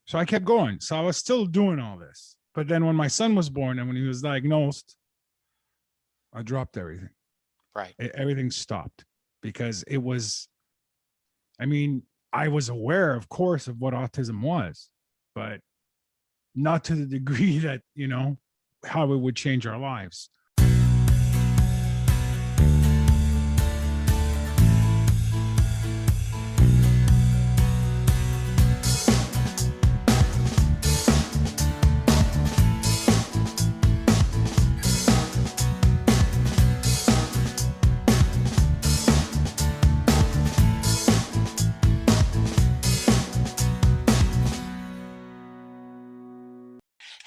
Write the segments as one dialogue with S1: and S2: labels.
S1: So I kept going. So I was still doing all this. But then when my son was born and when he was diagnosed, I dropped everything.
S2: Right.
S1: Everything stopped because it was, I mean, I was aware, of course, of what autism was, but not to the degree that, how it would change our lives.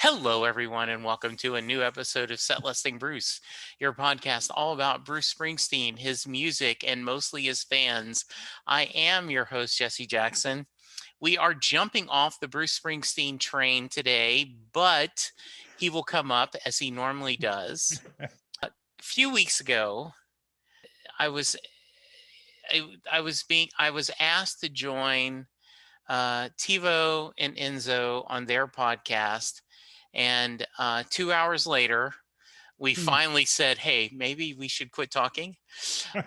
S2: Hello, everyone, and welcome to a new episode of Set Listing Bruce, your podcast all about Bruce Springsteen, his music, and mostly his fans. I am your host, Jesse Jackson. We are jumping off the Bruce Springsteen train today, but he will come up as he normally does. A few weeks ago, I was asked to join Tevo and Enzo on their podcast. And 2 hours later, we finally said, hey, maybe we should quit talking.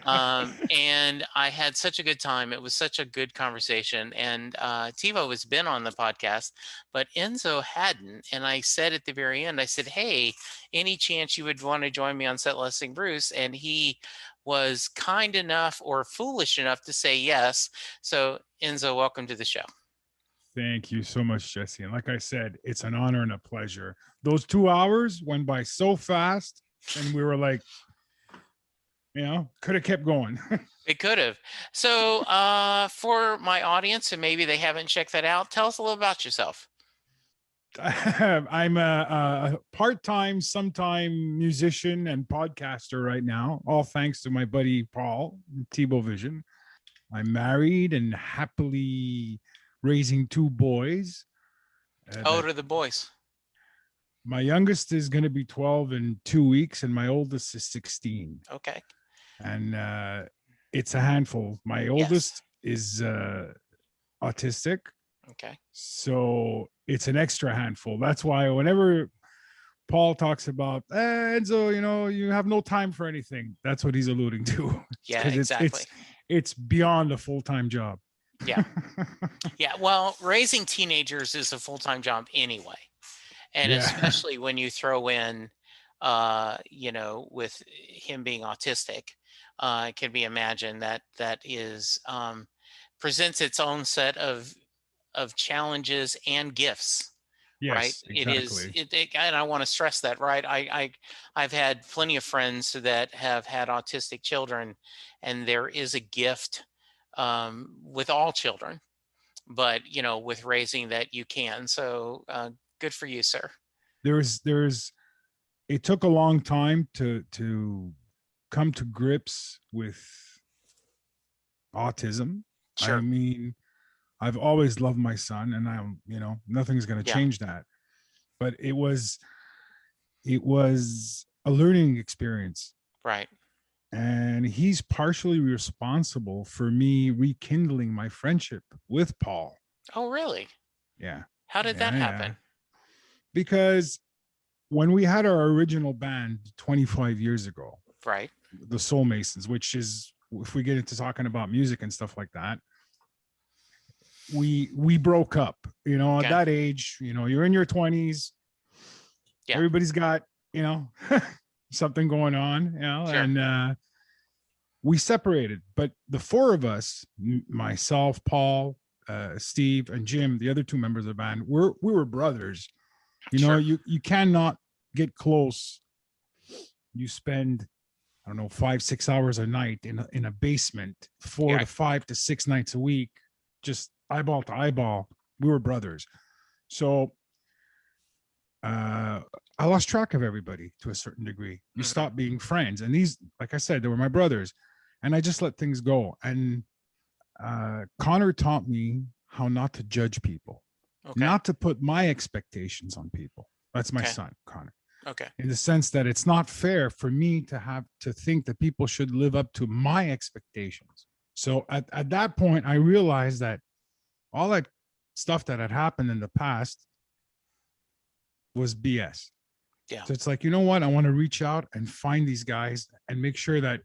S2: And I had such a good time. It was such a good conversation. And Tevo has been on the podcast, but Enzo hadn't. And I said at the very end, I said, hey, any chance you would want to join me on Set Listing Bruce? And he was kind enough or foolish enough to say yes. So Enzo, welcome to the show.
S1: Thank you so much, Jesse. And like I said, it's an honor and a pleasure. Those 2 hours went by so fast, and we were like, could have kept going.
S2: It could have. So for my audience, and maybe they haven't checked that out, tell us a little about yourself.
S1: I'm a part-time, sometime musician and podcaster right now, all thanks to my buddy Paul, Tebovision. I'm married and happily raising 2 boys.
S2: How old are the boys?
S1: My youngest is going to be 12 in 2 weeks, and my oldest is 16.
S2: Okay.
S1: And it's a handful. My oldest is autistic.
S2: Okay.
S1: So it's an extra handful. That's why whenever Paul talks about, Enzo, you have no time for anything, that's what he's alluding to.
S2: Yeah, exactly.
S1: It's beyond a full-time job.
S2: Yeah. Yeah. Well, raising teenagers is a full-time job anyway. And especially when you throw in, with him being autistic, it can be imagined that is presents its own set of challenges and gifts.
S1: Yes,
S2: right.
S1: Exactly.
S2: It is. And I want to stress that, right. I've had plenty of friends that have had autistic children, and there is a gift with all children, but with raising that you can. So good for you, sir.
S1: It took a long time to come to grips with autism.
S2: Sure.
S1: I mean, I've always loved my son, and I'm, nothing's going to change that. But it was a learning experience.
S2: Right.
S1: And he's partially responsible for me rekindling my friendship with Paul.
S2: Oh, really?
S1: Yeah.
S2: How did that happen?
S1: Because when we had our original band 25 years ago,
S2: right,
S1: the Soul Masons, which is, if we get into talking about music and stuff like that, we broke up. At that age, you're in your 20s. Yeah. Everybody's got, something going on, sure. And we separated. But the 4 of us, myself, Paul, Steve, and Jim, the other 2 members of the band, we were brothers.
S2: Sure.
S1: You cannot get close. You spend, 5-6 hours a night in a basement, 4 to 5 to 6 nights a week, just eyeball to eyeball. We were brothers. So I lost track of everybody to a certain degree. We stopped being friends. And these, like I said, they were my brothers. And I just let things go. And Connor taught me how not to judge people, not to put my expectations on people. That's my son, Connor.
S2: Okay.
S1: In the sense that it's not fair for me to have to think that people should live up to my expectations. So at that point, I realized that all that stuff that had happened in the past was BS.
S2: Yeah.
S1: So it's like, you know what? I want to reach out and find these guys and make sure that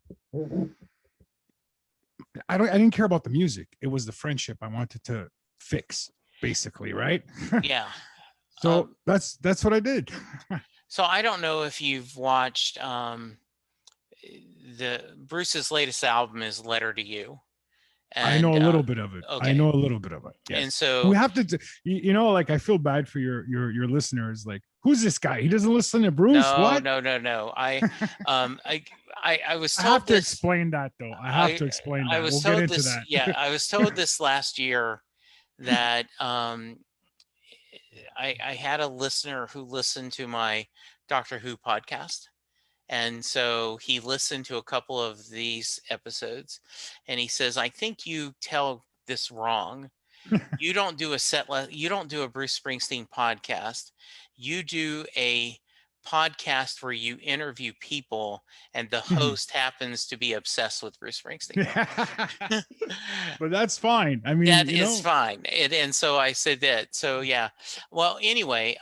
S1: I didn't care about the music. It was the friendship I wanted to fix, basically, right?
S2: Yeah.
S1: So that's what I did.
S2: So I don't know if you've watched the Bruce's latest album is Letter to You. And,
S1: I know a little bit of it. Okay. I know a little bit of it. Yes.
S2: And so
S1: we have to, like, I feel bad for your listeners. Like, who's this guy? He doesn't listen to Bruce.
S2: No,
S1: what?
S2: No. I was told
S1: I have to explain that though. I have to explain that. We'll get into that.
S2: Yeah, I was told this last year that I had a listener who listened to my Doctor Who podcast. And so he listened to a couple of these episodes and he says, I think you tell this wrong. You don't do you don't do a Bruce Springsteen podcast. You do a podcast where you interview people and the host happens to be obsessed with Bruce Springsteen.
S1: But that's fine. I mean,
S2: that is fine. And so I said that. So yeah. Well, anyway,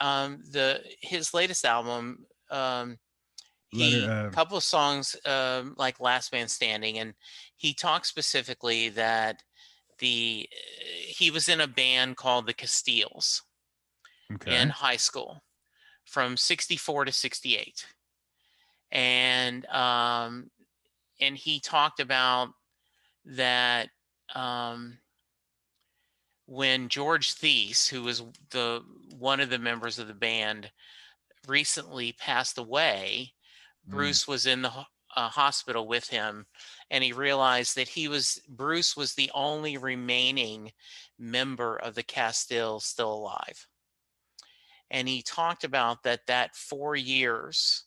S2: his latest album, a couple of songs like Last Man Standing, and he talks specifically that he was in a band called the Castiles in high school from 64 to 68. And he talked about that when George Thies, who was one of the members of the band, recently passed away, Bruce was in the hospital with him, and he realized that Bruce was the only remaining member of the Castiles still alive. And he talked about that 4 years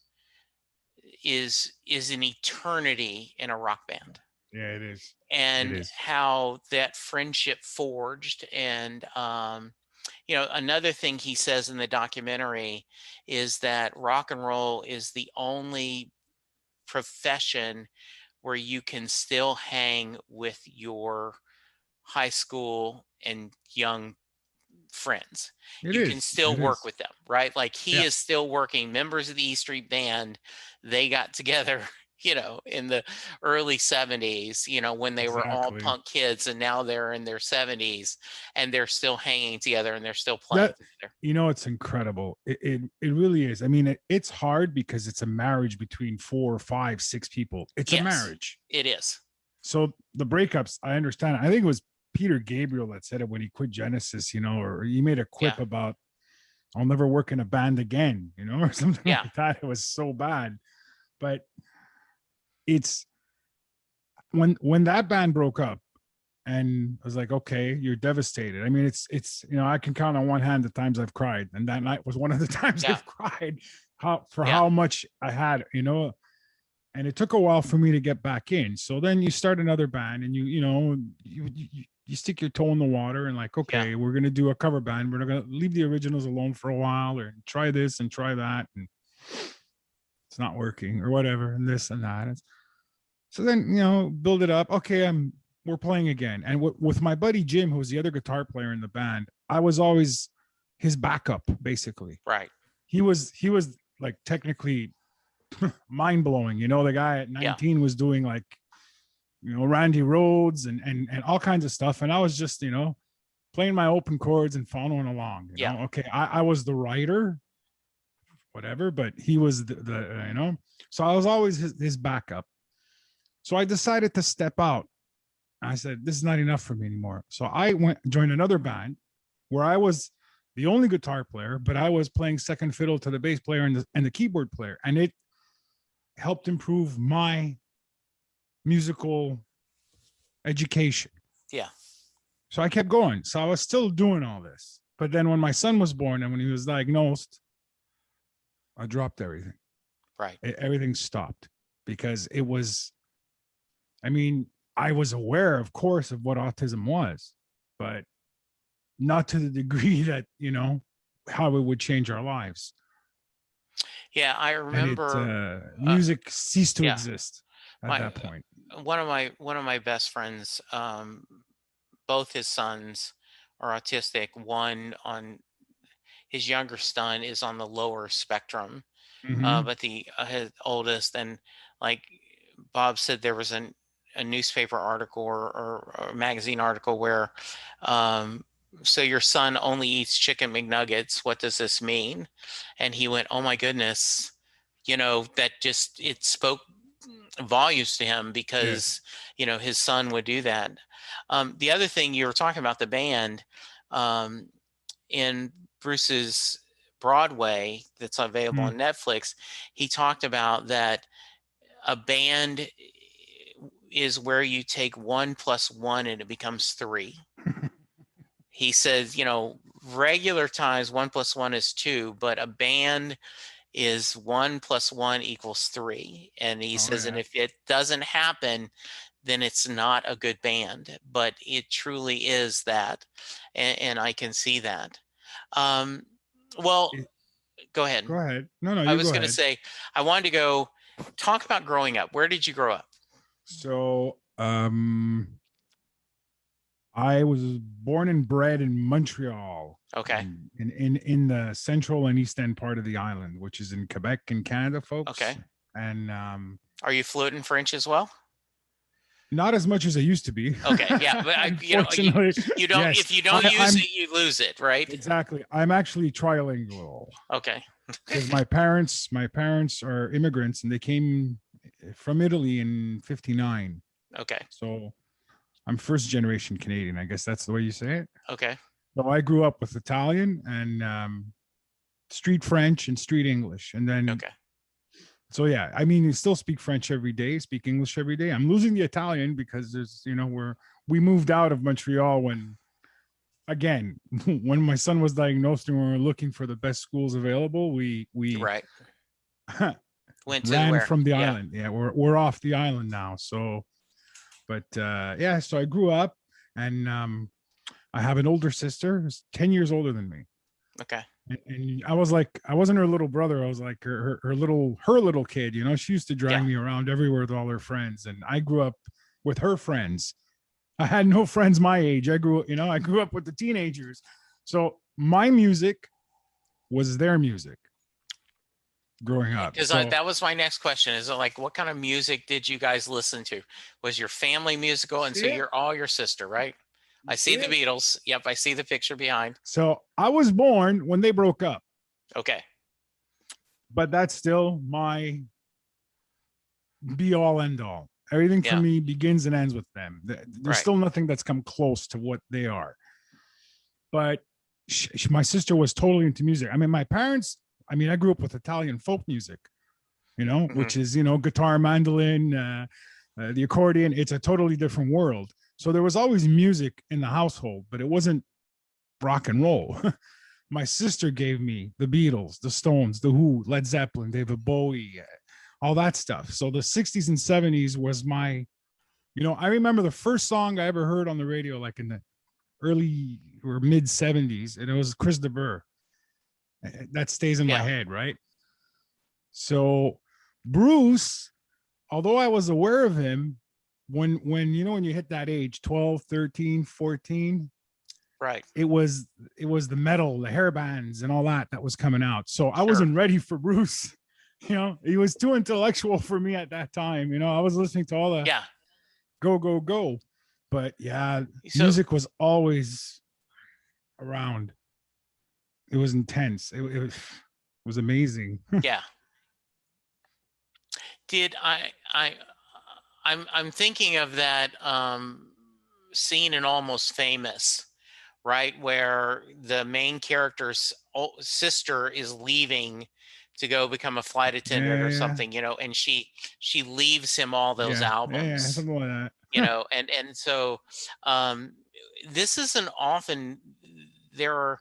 S2: is an eternity in a rock band.
S1: Yeah, it is.
S2: And how that friendship forged. And another thing he says in the documentary is that rock and roll is the only profession where you can still hang with your high school and young friends. You can still work with them, right? Like he is still working. Members of the E Street Band, they got together in the early 70s, when they were all punk kids, and now they're in their 70s and they're still hanging together and they're still playing together.
S1: It's incredible. It really is. I mean, it's hard because it's a marriage between 4, 5, 6 people. It's a marriage.
S2: It is.
S1: So the breakups, I understand. I think it was Peter Gabriel that said it when he quit Genesis, or he made a quip about, I'll never work in a band again, or something like that. It was so bad. But it's when that band broke up, and I was like, okay, you're devastated. I mean, it's I can count on one hand the times I've cried, and that night was one of the times I've cried how much I had, and it took a while for me to get back in. So then you start another band, and you stick your toe in the water and like, okay, we're going to do a cover band. We're going to leave the originals alone for a while, or try this and try that. And it's not working or whatever. And this and that. So then, build it up. Okay. We're playing again. And with my buddy, Jim, who was the other guitar player in the band, I was always his backup, basically.
S2: Right.
S1: He was like technically mind blowing. The guy at 19 was doing like, Randy Rhoads and all kinds of stuff. And I was just, playing my open chords and following along. Okay. I was the writer, whatever, but he was the so I was always his backup. So I decided to step out. I said, this is not enough for me anymore. So I joined another band where I was the only guitar player, but I was playing second fiddle to the bass player and the keyboard player. And it helped improve my musical education.
S2: Yeah.
S1: So I kept going. So I was still doing all this. But then when my son was born and when he was diagnosed, I dropped everything.
S2: Right.
S1: Everything stopped because it was, I was aware, of course, of what autism was, but not to the degree that, how it would change our lives.
S2: Yeah, I remember
S1: music ceased to exist at that point.
S2: One of my best friends, both his sons are autistic. One on his younger son is on the lower spectrum, but his oldest, and like Bob said, there was a newspaper article or a magazine article where, so your son only eats chicken McNuggets. What does this mean? And he went, oh my goodness, that just, it spoke volumes to him because, his son would do that. The other thing, you were talking about the band, in Bruce's Broadway that's available on Netflix, he talked about that a band is where you take 1 + 1 and it becomes 3. He says, regular times 1 + 1 is 2, but a band is 1 + 1 = 3. And he says, and if it doesn't happen, then it's not a good band. But it truly is that, and I can see that. Well, go ahead.
S1: Go ahead. No,
S2: I was going to say, I wanted to go talk about growing up. Where did you grow up?
S1: So, I was born and bred in Montreal.
S2: Okay.
S1: In the central and east end part of the island, which is in Quebec in Canada, folks.
S2: Okay.
S1: And
S2: are you fluent in French as well?
S1: Not as much as I used to be.
S2: Okay, yeah, but unfortunately, you don't. Yes. If you don't use it, you lose it, right?
S1: Exactly. I'm actually trilingual.
S2: Okay.
S1: Because my parents are immigrants, and they came from Italy in '59.
S2: Okay.
S1: So I'm first generation Canadian. I guess that's the way you say it.
S2: Okay.
S1: So I grew up with Italian and street French and street English, and then.
S2: Okay.
S1: So yeah, I mean, you still speak French every day, speak English every day. I'm losing the Italian because there's, we moved out of Montreal when my son was diagnosed and we were looking for the best schools available. We
S2: right.
S1: went to ran from the island. Yeah, we're off the island now. So, but so I grew up, and I have an older sister who's 10 years older than me.
S2: Okay.
S1: And I wasn't her little brother. I was like her little kid, she used to drag me around everywhere with all her friends. And I grew up with her friends. I had no friends my age. I grew up with the teenagers. So my music was their music growing up.
S2: Because that was my next question. Is it like, what kind of music did you guys listen to? Was your family musical? And so you're all your sister, right? I see the Beatles. Yep, I see the picture behind.
S1: So I was born when they broke up.
S2: Okay.
S1: But that's still my be all end all. Everything for me begins and ends with them. There's still nothing that's come close to what they are. But my sister was totally into music. I mean, my parents, I grew up with Italian folk music, which is, guitar, mandolin, the accordion. It's a totally different world. So there was always music in the household, but it wasn't rock and roll. My sister gave me the Beatles, the Stones, the Who, Led Zeppelin, David Bowie, all that stuff. So the 60s and 70s was my, I remember the first song I ever heard on the radio, like in the early or mid 70s, and it was Chris de Burgh. That stays in my head, right? So Bruce, although I was aware of him, when you hit that age, 12, 13, 14,
S2: right,
S1: it was the metal, the hair bands and all that was coming out. So I wasn't ready for Bruce. He was too intellectual for me at that time. I was listening to all the go. But music was always around. It was intense. It was amazing.
S2: Yeah. I'm thinking of that scene in Almost Famous, right, where the main character's sister is leaving to go become a flight attendant or something, and she leaves him all those albums,
S1: something like that.
S2: And so this isn't often. There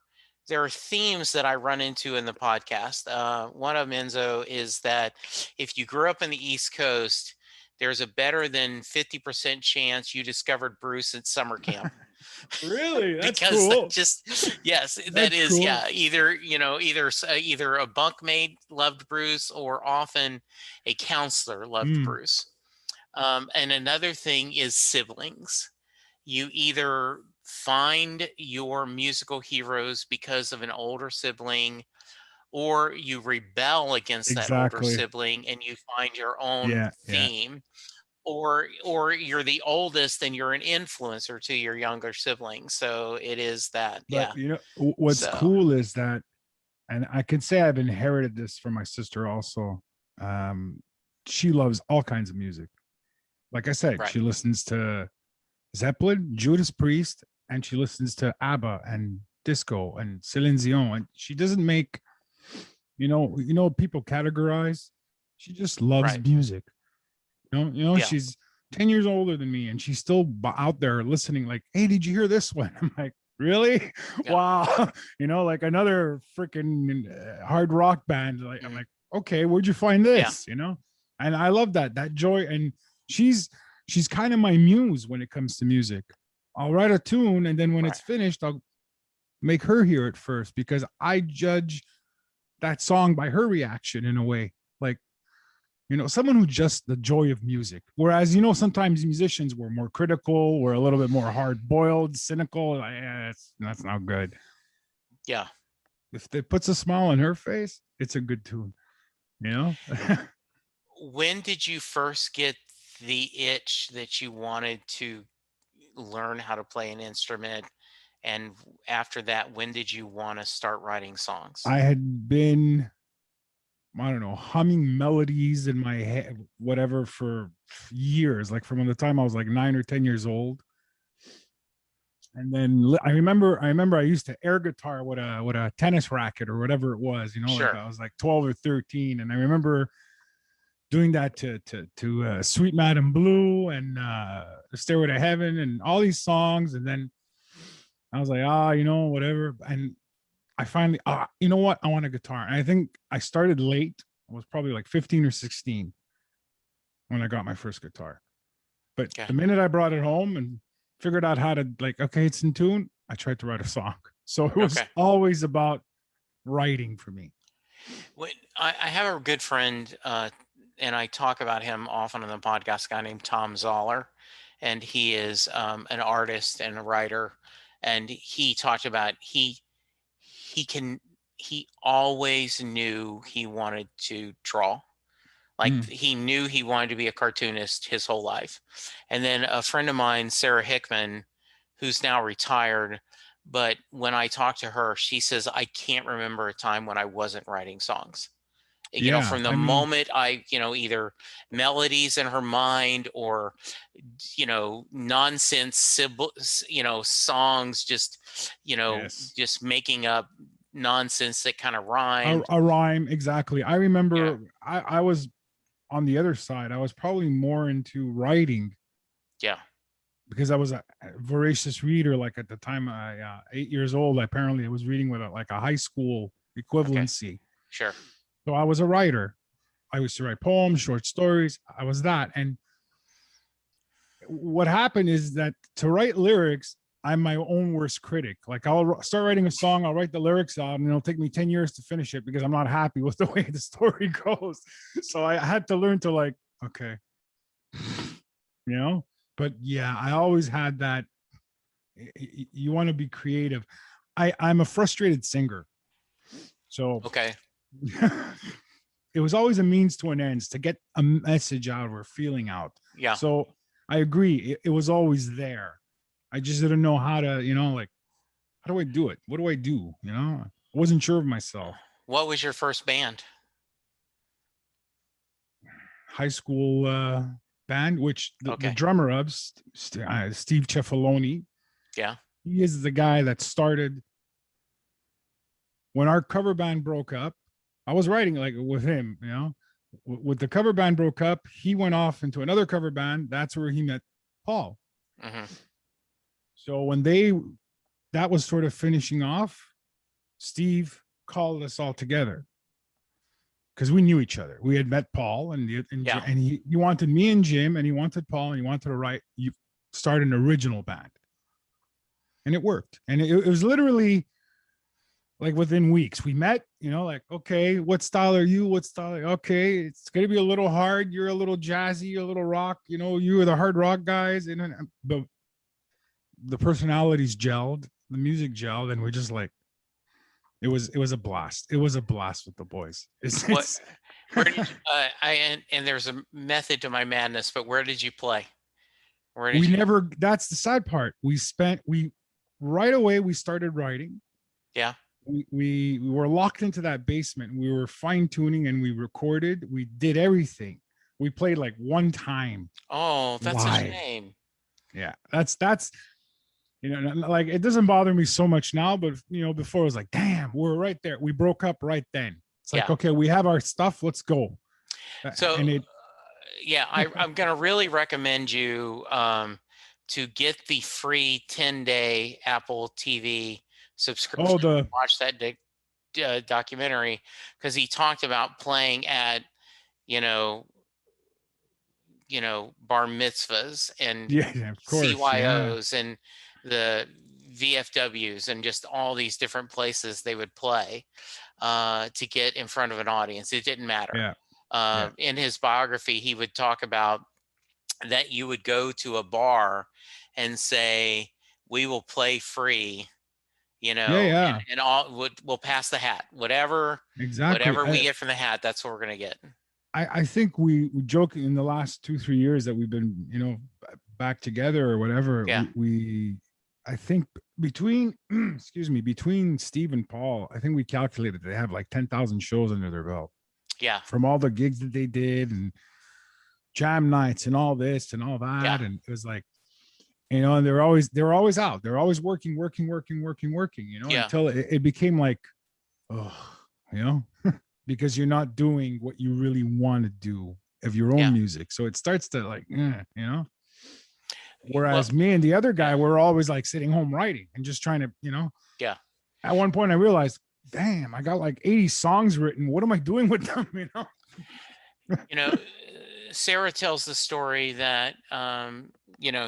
S2: are themes that I run into in the podcast. One of them, Enzo, is that if you grew up in the East Coast, there's a better than 50% chance you discovered Bruce at summer camp.
S1: Really? That's
S2: because
S1: cool.
S2: That is cool. Either a bunkmate loved Bruce, or often a counselor loved Bruce. And another thing is siblings. You either find your musical heroes because of an older sibling, or you rebel against that older
S1: Exactly.
S2: sibling and you find your own
S1: Yeah. Yeah.
S2: theme, or you're the oldest and you're an influencer to your younger siblings. So it is that.
S1: But
S2: Yeah.
S1: what's
S2: So
S1: cool is that, and I can say I've inherited this from my sister also. Um, she loves all kinds of music. Like I said,
S2: right.
S1: she listens to Zeppelin, Judas Priest, and she listens to ABBA and disco and Celine Dion. And she doesn't make, people categorize. She just loves
S2: Right.
S1: music.
S2: Yeah.
S1: She's 10 years older than me and she's still out there listening, like, hey, did you hear this one? I'm like, really?
S2: Yeah.
S1: Wow. Like another freaking hard rock band. Like, I'm like, okay, where'd you find this? And I love that joy. And she's kind of my muse when it comes to music. I'll write a tune and then when it's finished, I'll make her hear it first because I judge that song by her reaction in a way. Like, someone who just the joy of music. Whereas, sometimes musicians were more critical, were a little bit more hard boiled, cynical. Like, that's not good.
S2: Yeah.
S1: If it puts a smile on her face, it's a good tune,
S2: When did you first get the itch that you wanted to learn how to play an instrument? And after that, when did you want to start writing songs?
S1: I had been, I don't know, humming melodies in my head, whatever, for years, like from the time I was like 9 or 10 years old. And then I remember I used to air guitar with a tennis racket or whatever it was,
S2: Sure.
S1: like I was like 12 or 13. And I remember doing that to Sweet Madam Blue and Stairway to Heaven and all these songs. And then I was like, whatever. And I finally, you know what? I want a guitar. And I think I started late. I was probably like 15 or 16 when I got my first guitar. But the minute I brought it home and figured out how to, like, okay, it's in tune, I tried to write a song. So it was always about writing for me.
S2: When I have a good friend, and I talk about him often on the podcast, a guy named Tom Zoller, and he is an artist and a writer. And he talked about he always knew he wanted to draw. Like he knew he wanted to be a cartoonist his whole life. And then a friend of mine, Sarah Hickman, who's now retired, but when I talk to her, she says, I can't remember a time when I wasn't writing songs. From the moment I, either melodies in her mind or, nonsense, songs, just, just making up nonsense that kind of rhyme.
S1: A rhyme, exactly. I remember I was on the other side. I was probably more into writing.
S2: Yeah.
S1: Because I was a voracious reader. Like at the time, 8 years old, apparently I was reading with a high school equivalency.
S2: Okay. Sure.
S1: So I was a writer. I used to write poems, short stories. I was that. And what happened is that to write lyrics, I'm my own worst critic. Like I'll start writing a song, I'll write the lyrics out, and it'll take me 10 years to finish it because I'm not happy with the way the story goes. So I had to learn to like, okay, but yeah, I always had that. You want to be creative. I'm a frustrated singer. So
S2: okay.
S1: It was always a means to an end to get a message out or feeling out.
S2: Yeah.
S1: So I agree. It was always there. I just didn't know how to, like, how do I do it? What do I do? I wasn't sure of myself.
S2: What was your first band?
S1: High school band, which the drummer of Steve Cefaloni.
S2: Yeah.
S1: He is the guy that started when our cover band broke up. I was writing like with him, with the cover band broke up, he went off into another cover band. That's where he met Paul. Mm-hmm. So when that was sort of finishing off, Steve called us all together because we knew each other. We had met Paul and he wanted me and Jim and he wanted Paul and he wanted to start an original band. And it worked. And it was literally like within weeks we met, like, okay, what style are you? What style? Okay, it's going to be a little hard. You're a little jazzy, a little rock, you are the hard rock guys. But the personalities gelled, the music gelled, and we're just like, it was a blast. It was a blast with the boys.
S2: Where did you, and there's a method to my madness, but where did you play?
S1: That's the sad part. Right away we started writing.
S2: Yeah.
S1: We were locked into that basement. We were fine tuning and we recorded. We did everything. We played like one time.
S2: Oh, that's live. A shame.
S1: Yeah, that's like, it doesn't bother me so much now, but before it was like, damn, we're right there. We broke up right then. It's like, okay, we have our stuff. Let's go.
S2: So, I'm going to really recommend you to get the free 10-day Apple TV subscription. Watch that documentary, because he talked about playing at, bar mitzvahs and
S1: of course,
S2: CYOs and the VFWs and just all these different places they would play to get in front of an audience. It didn't matter. In his biography, he would talk about that you would go to a bar and say, we will play free, and all we'll pass the hat, whatever we get from the hat, that's what we're going to get.
S1: I think we joke in the last 2-3 years that we've been, back together or whatever.
S2: Yeah.
S1: I think between Steve and Paul, I think we calculated they have like 10,000 shows under their belt.
S2: Yeah.
S1: From all the gigs that they did and jam nights and all this and all that. Yeah. And it was like, and they're always out. They're always working, until it became like, because you're not doing what you really want to do of your own music. So it starts to like, Whereas me and the other guy, we're always like sitting home writing and just trying to,
S2: Yeah.
S1: At one point I realized, damn, I got like 80 songs written. What am I doing with them?
S2: Sarah tells the story that,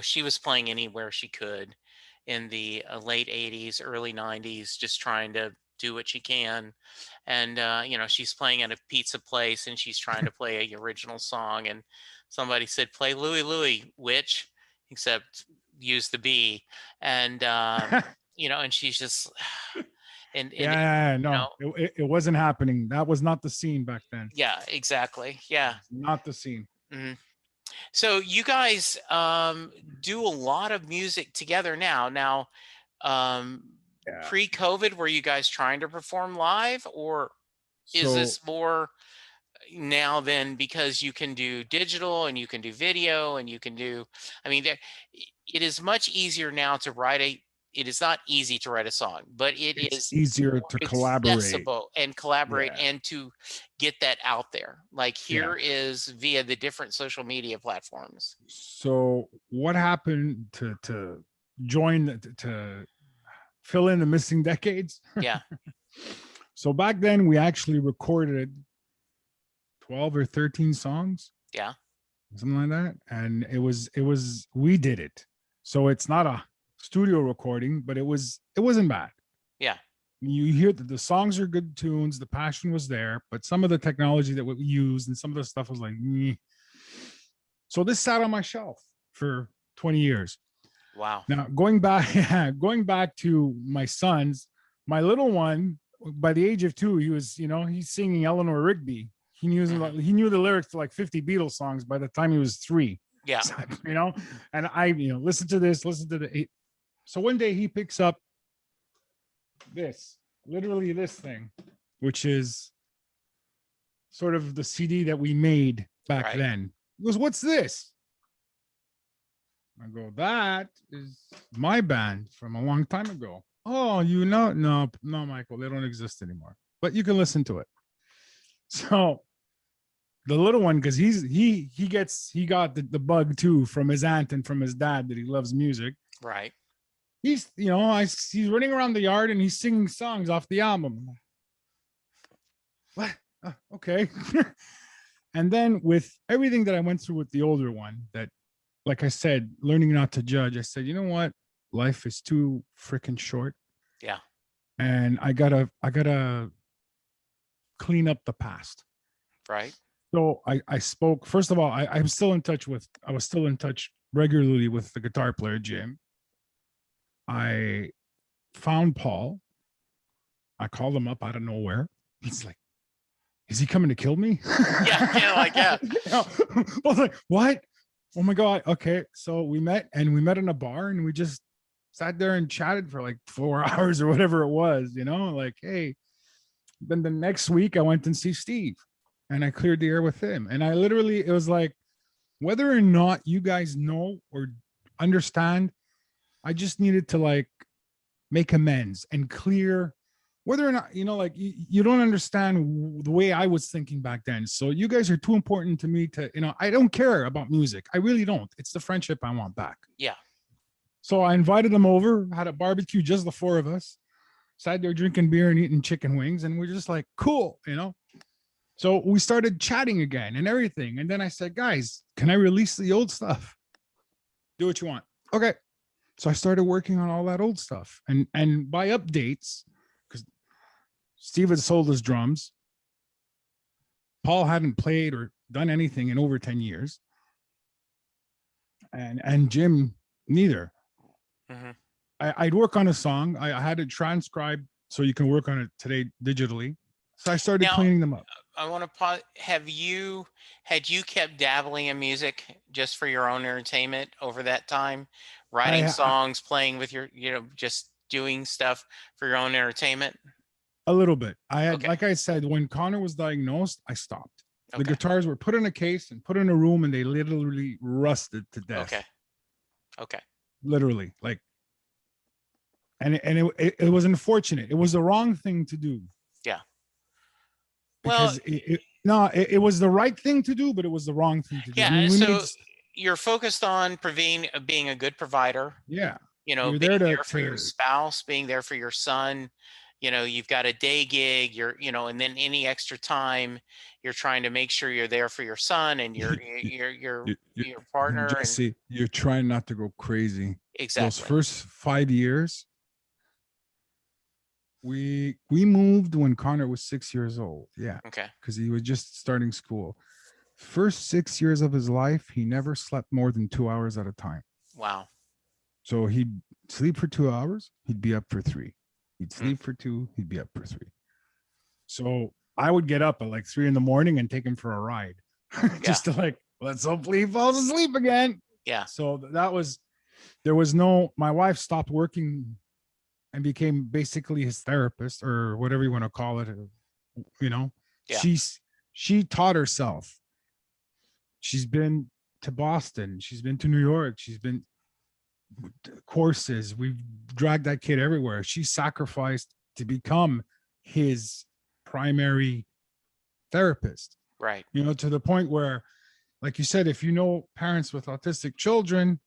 S2: she was playing anywhere she could in the late 80s, early 90s, just trying to do what she can. And, she's playing at a pizza place and she's trying to play a original song. And somebody said, play Louie Louie, witch, except use the B. And, and she's just...
S1: it wasn't happening. That was not the scene back then.
S2: Yeah, exactly. Yeah.
S1: Not the scene.
S2: Mm-hmm. So you guys do a lot of music together now. Pre-COVID, were you guys trying to perform live, or is this more now then because you can do digital and you can do video and you can do, it is much easier now to write it is not easy to write a song, but it's
S1: easier to collaborate
S2: and to get that out there. Like here is via the different social media platforms.
S1: So what happened to join to fill in the missing decades?
S2: Yeah.
S1: So back then we actually recorded 12 or 13 songs.
S2: Yeah.
S1: Something like that. And we did it. So it's not a studio recording, but it wasn't bad.
S2: Yeah.
S1: You hear that the songs are good tunes, the passion was there, but some of the technology that we used and some of the stuff was like, meh. So this sat on my shelf for 20 years.
S2: Wow.
S1: Now going back to my sons, my little one, by the age of 2, he was, he's singing Eleanor Rigby. He knew the lyrics to like 50 Beatles songs by the time he was 3.
S2: Yeah.
S1: And I, listen to the. So one day he picks up literally this thing, which is sort of the CD that we made back then. He goes, "What's this?" I go, "That is my band from a long time ago." "Oh, no, Michael, they don't exist anymore, but you can listen to it." So the little one, because he got the bug too from his aunt and from his dad that he loves music.
S2: Right.
S1: He's he's running around the yard and he's singing songs off the album. What? Okay. And then with everything that I went through with the older one, that, like I said, learning not to judge, I said, you know what? Life is too freaking short.
S2: Yeah.
S1: And I gotta clean up the past.
S2: Right.
S1: So I spoke, first of all, I was still in touch regularly with the guitar player, Jim. I found Paul. I called him up out of nowhere. He's like, is he coming to kill me?
S2: Yeah.
S1: I was like, what? Oh my God. Okay. So we met in a bar and we just sat there and chatted for like 4 hours or whatever it was, like, hey. Then the next week I went and see Steve and I cleared the air with him. And it was like, whether or not you guys know or understand, I just needed to like make amends and clear whether or not, like you don't understand the way I was thinking back then. So you guys are too important to me to, I don't care about music. I really don't. It's the friendship I want back.
S2: Yeah.
S1: So I invited them over, had a barbecue, just the four of us, sat there drinking beer and eating chicken wings. And we're just like, cool, So we started chatting again and everything. And then I said, guys, can I release the old stuff? Do what you want. Okay. So I started working on all that old stuff. And by updates, because Steve had sold his drums, Paul hadn't played or done anything in over 10 years. And Jim neither. Mm-hmm. I'd work on a song. I had it transcribed so you can work on it today digitally. So I started cleaning them up.
S2: I want to pause. Had you kept dabbling in music just for your own entertainment over that time, writing songs, playing with your, just doing stuff for your own entertainment?
S1: A little bit. I had, like I said, when Connor was diagnosed, I stopped. The guitars were put in a case and put in a room and they literally rusted to death.
S2: Okay.
S1: Literally, like, and it was unfortunate. It was the wrong thing to do.
S2: Yeah.
S1: Because it was the right thing to do, but it was the wrong thing to do.
S2: Yeah. So you're focused on being a good provider.
S1: Yeah.
S2: Being there for your spouse, being there for your son. You've got a day gig, and then any extra time you're trying to make sure you're there for your son and your partner.
S1: Jesse, you're trying not to go crazy.
S2: Exactly.
S1: Those first 5 years, we moved when Connor was 6 years old. Yeah.
S2: Okay.
S1: Because he was just starting school. First 6 years of his life, he never slept more than 2 hours at a time.
S2: Wow.
S1: So he'd sleep for 2 hours, he'd be up for 3. He'd sleep for 2, he'd be up for 3. So I would get up at like 3 a.m. and take him for a ride. Just to like, let's hopefully he falls asleep again.
S2: Yeah.
S1: So my wife stopped working and became basically his therapist or whatever you want to call it. Yeah. She taught herself. She's been to Boston. She's been to New York. She's been courses. We've dragged that kid everywhere. She sacrificed to become his primary therapist.
S2: Right.
S1: To the point where, like you said, if parents with autistic children,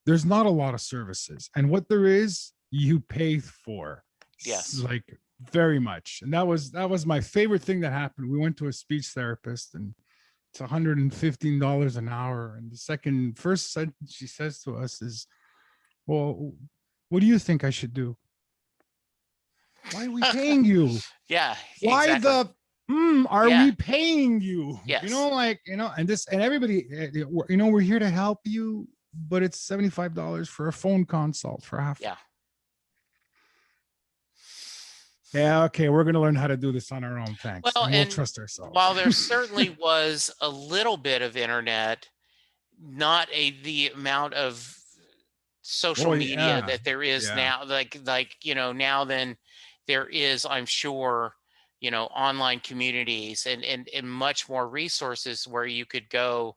S1: there's not a lot of services. And what there is, you pay for.
S2: Yes.
S1: Like very much. And that was my favorite thing that happened. We went to a speech therapist and it's $115 an hour. And the first sentence she says to us is, well, what do you think I should do? Why are we paying you?
S2: Yeah.
S1: Why
S2: exactly.
S1: are we paying you?
S2: Yes.
S1: And everybody, we're here to help you, but it's $75 for a phone consult for half.
S2: Yeah.
S1: Yeah, okay, we're going to learn how to do this on our own. Thanks.
S2: Well,
S1: and we'll trust ourselves.
S2: While there certainly was a little bit of internet, not the amount of social media that there is now, now then there is, I'm sure, online communities and much more resources where you could go,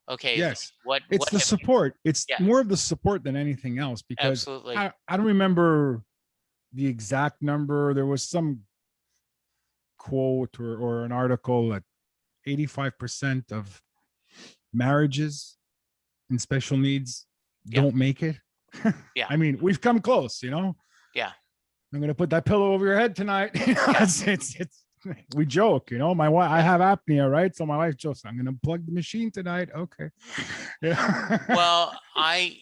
S2: okay.
S1: Yes. It's the support. It's more of the support than anything else, because
S2: absolutely.
S1: I don't remember the exact number. There was some quote or an article that 85% of marriages in special needs don't make it.
S2: Yeah.
S1: I mean, we've come close,
S2: Yeah.
S1: I'm going to put that pillow over your head tonight. It's we joke, my wife, I have apnea, right? So my wife jokes, I'm going to plug the machine tonight. Okay. Yeah.
S2: Well, I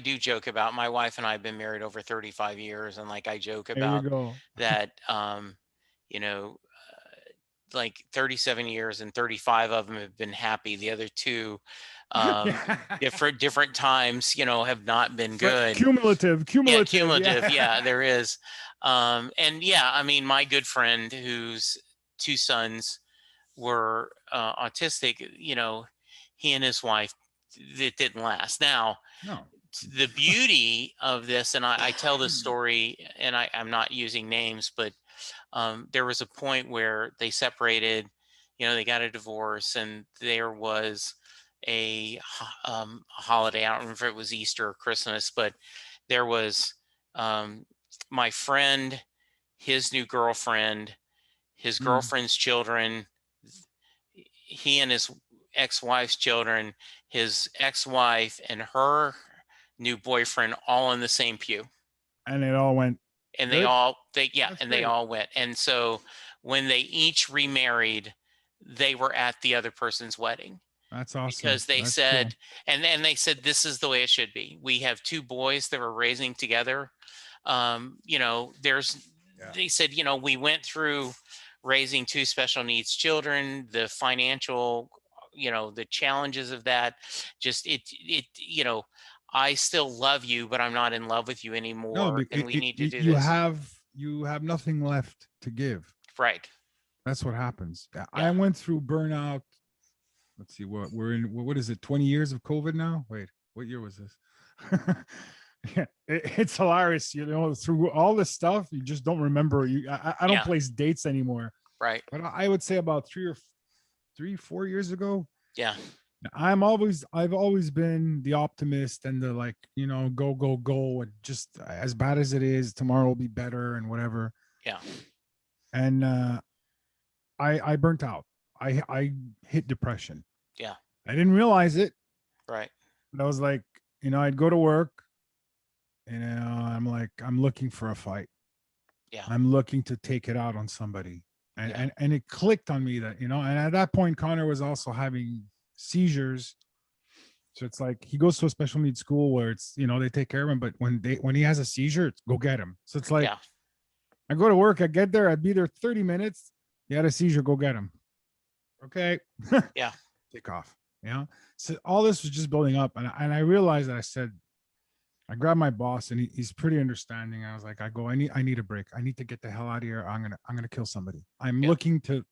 S2: do joke about, my wife and I have been married over 35 years. And like, I joke about that, like 37 years, and 35 of them have been happy. The other two, different times, have not been good.
S1: Cumulative.
S2: Yeah, cumulative. Yeah, there is. And yeah, I mean, my good friend whose two sons were autistic, he and his wife, it didn't last. Now,
S1: no.
S2: The beauty of this, and I tell this story, and I'm not using names, but there was a point where they separated, they got a divorce, and there was a holiday. I don't remember if it was Easter or Christmas, but there was my friend, his new girlfriend, his girlfriend's children, he and his ex-wife's children, his ex-wife and her new boyfriend, all in the same pew.
S1: And it all went.
S2: And they all went. And so when they each remarried, they were at the other person's wedding.
S1: That's awesome.
S2: Because they said, cool. and they said, this is the way it should be. We have two boys that we're raising together. They said, we went through raising two special needs children, the financial, the challenges of that, just I still love you, but I'm not in love with you anymore. No, and we need to do this.
S1: You have nothing left to give.
S2: Right.
S1: That's what happens. Yeah. I went through burnout. Let's see what we're in. What is it? 20 years of COVID now? Wait, what year was this? Yeah, it's hilarious. Through all this stuff, you just don't remember. I don't place dates anymore.
S2: Right.
S1: But I would say about 4 years ago.
S2: Yeah.
S1: I've always been the optimist and the go, and just as bad as it is, tomorrow will be better and whatever.
S2: Yeah.
S1: And I burnt out. I hit depression.
S2: Yeah.
S1: I didn't realize it.
S2: Right.
S1: But I was like, I'd go to work and I'm looking for a fight.
S2: Yeah.
S1: I'm looking to take it out on somebody. And it clicked on me that, and at that point, Connor was also having seizures. So it's like he goes to a special needs school where it's, they take care of him. But when he has a seizure, it's go get him. So it's like, I go to work, I get there, I'd be there 30 minutes. He had a seizure, go get him. Okay.
S2: Yeah.
S1: Take off. So all this was just building up. And I realized that I grabbed my boss and he's pretty understanding. I was like, I need a break. I need to get the hell out of here. I'm going to kill somebody. I'm looking to,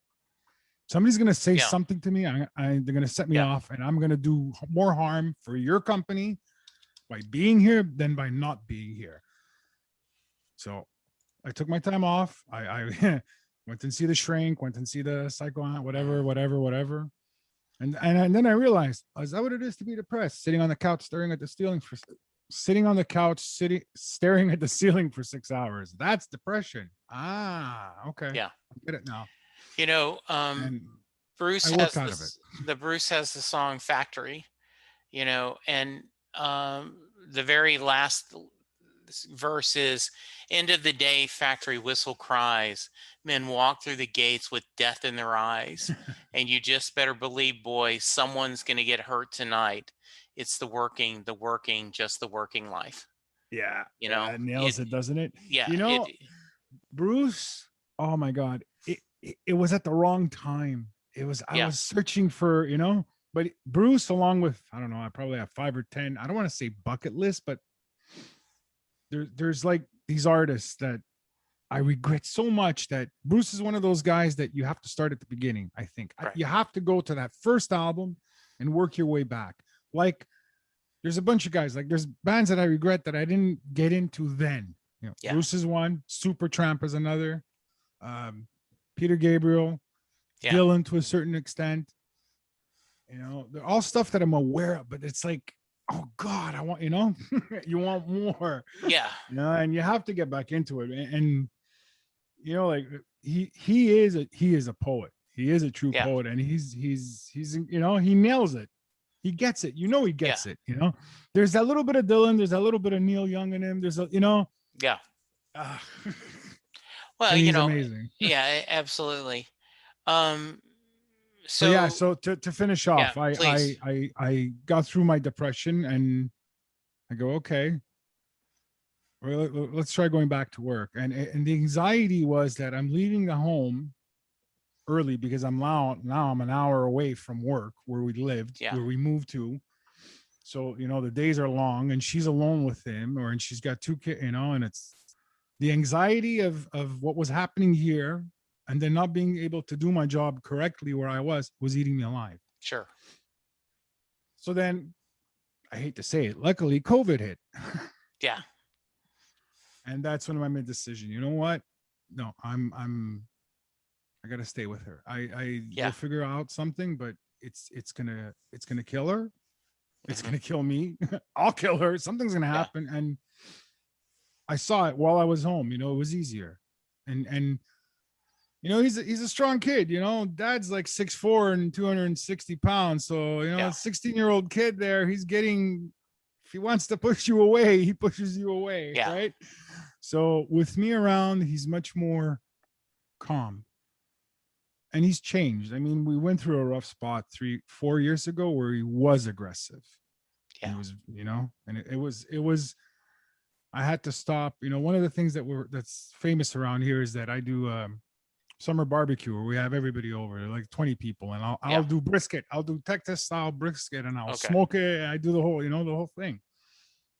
S1: somebody's going to say something to me. They're going to set me off, and I'm going to do more harm for your company by being here than by not being here. So I took my time off. I went and see the shrink, went and see the psycho, whatever. And then I realized, is that what it is to be depressed? Sitting on the couch, staring at the ceiling for 6 hours. That's depression. Okay.
S2: Yeah.
S1: I get it now.
S2: Bruce has the song Factory, and the very last verse is, end of the day, factory whistle cries, men walk through the gates with death in their eyes. And you just better believe, boy, someone's going to get hurt tonight. It's the working, just the working life.
S1: Yeah. It nails it, doesn't it?
S2: Yeah.
S1: Bruce, oh my God. It was at the wrong time. I was searching for, but Bruce, along with, I don't know, I probably have 5 or 10, I don't want to say bucket list, but there's like these artists that I regret so much. That Bruce is one of those guys that you have to start at the beginning. I think you have to go to that first album and work your way back. Like there's a bunch of guys, like there's bands that I regret that I didn't get into then. Bruce is one, Supertramp is another, Peter Gabriel, Dylan to a certain extent. They're all stuff that I'm aware of, but it's like, oh God, I want, you want more.
S2: Yeah.
S1: And you have to get back into it. And like he is a poet. He is a true poet, and he's he nails it. He gets it. He gets it. There's that little bit of Dylan, there's that little bit of Neil Young in him. There's
S2: well,
S1: he's amazing.
S2: Yeah, absolutely.
S1: So to finish off, I got through my depression and I go, okay, let's try going back to work. And the anxiety was that I'm leaving the home early because I'm now I'm an hour away from work where we lived, where we moved to. So, the days are long and she's alone with him, and she's got 2 kids, and it's the anxiety of what was happening here and then not being able to do my job correctly where I was eating me alive.
S2: Sure.
S1: So then, I hate to say it, luckily COVID hit.
S2: Yeah.
S1: And that's when I made the decision. You know what? No, I gotta stay with her. I will figure out something, but it's gonna kill her. It's gonna kill me. I'll kill her. Something's gonna happen. And I saw it while I was home. It was easier. And he's a strong kid. Dad's like 6'4" and 260 pounds. So, a 16-year-old kid there, he's getting, if he wants to push you away, he pushes you away.
S2: Yeah.
S1: Right. So with me around, he's much more calm. And he's changed. I mean, we went through a rough spot 3-4 years ago where he was aggressive.
S2: Yeah.
S1: He was, and it was, I had to stop. One of the things that's famous around here is that I do summer barbecue where we have everybody over, like 20 people, and I'll do brisket. I'll do Texas style brisket, and I'll smoke it. And I do the whole thing.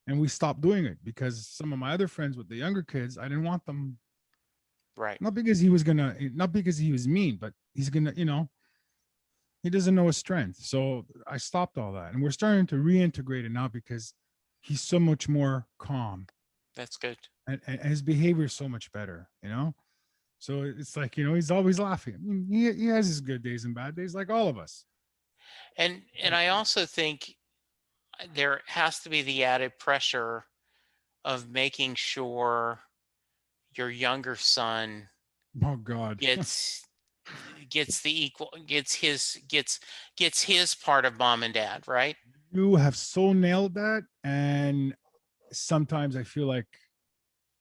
S1: And we stopped doing it because some of my other friends with the younger kids, I didn't want them.
S2: Right.
S1: Not because he was mean, but he's gonna, he doesn't know his strength. So I stopped all that, and we're starting to reintegrate it now because he's so much more calm.
S2: That's good.
S1: And his behavior is so much better, So it's like, he's always laughing. I mean, he has his good days and bad days, like all of us.
S2: And I also think there has to be the added pressure of making sure your younger son gets his part of mom and dad, right?
S1: You have so nailed that. And sometimes I feel like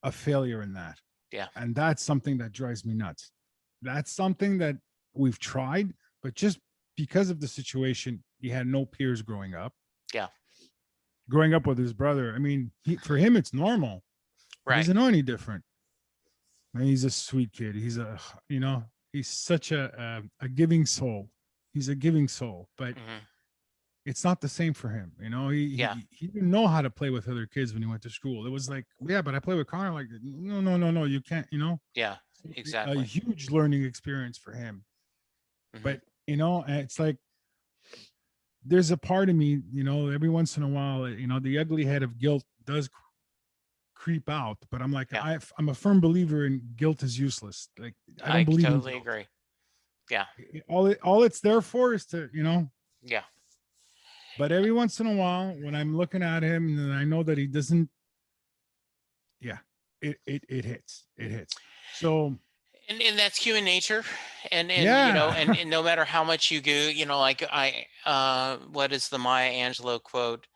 S1: a failure in that.
S2: Yeah.
S1: And that's something that drives me nuts. That's something that we've tried, but just because of the situation, he had no peers growing up.
S2: Yeah.
S1: Growing up with his brother. I mean, for him, it's normal.
S2: Right.
S1: He doesn't know any different. And he's a sweet kid. He's he's such a giving soul. He's a giving soul, but it's not the same for him. He didn't know how to play with other kids when he went to school. It was like, but I play with Connor. Like, no, you can't,
S2: Yeah, exactly.
S1: A huge learning experience for him. But, it's like, there's a part of me, every once in a while, the ugly head of guilt does creep out, but I'm like, I'm a firm believer in guilt is useless. Like, I don't believe
S2: totally agree. Yeah.
S1: All it's there for is to,
S2: Yeah.
S1: But every once in a while, when I'm looking at him and I know that he doesn't, it hits. So,
S2: and that's human nature, and and no matter how much you do, like what is the Maya Angelou quote?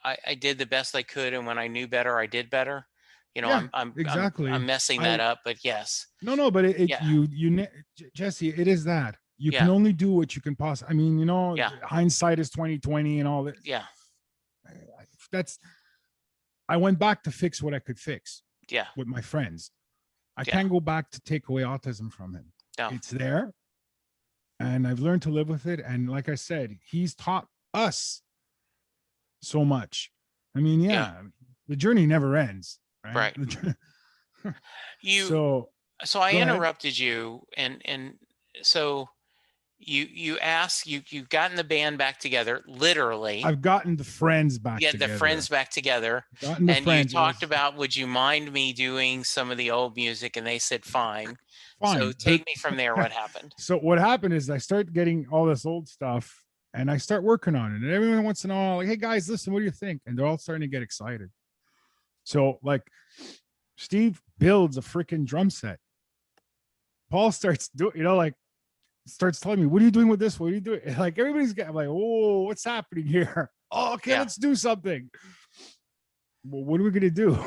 S2: I did the best I could, and when I knew better, I did better. I'm messing that up, but yes.
S1: No, but Jesse, it is that. You can only do what you can possibly. I mean, hindsight is 20/20 and all that.
S2: Yeah.
S1: I went back to fix what I could fix.
S2: Yeah.
S1: With my friends. I can't go back to take away autism from him.
S2: No.
S1: It's there. And I've learned to live with it. And like I said, he's taught us so much. I mean, the journey never ends. Right.
S2: So I interrupted you, and so you asked, you've gotten the band back together, literally.
S1: I've gotten the friends back together.
S2: The friends back together. And you talked about, would you mind me doing some of the old music? And they said, fine. So take me from there. What happened?
S1: So what happened is I start getting all this old stuff and I start working on it. And everyone wants to know, like, hey guys, listen, what do you think? And they're all starting to get excited. So like Steve builds a freaking drum set. Paul starts doing, starts telling me, what are you doing with this? What are you doing? Like everybody's got, I'm like, oh, what's happening here? Oh, okay, let's do something. Well, what are we gonna do?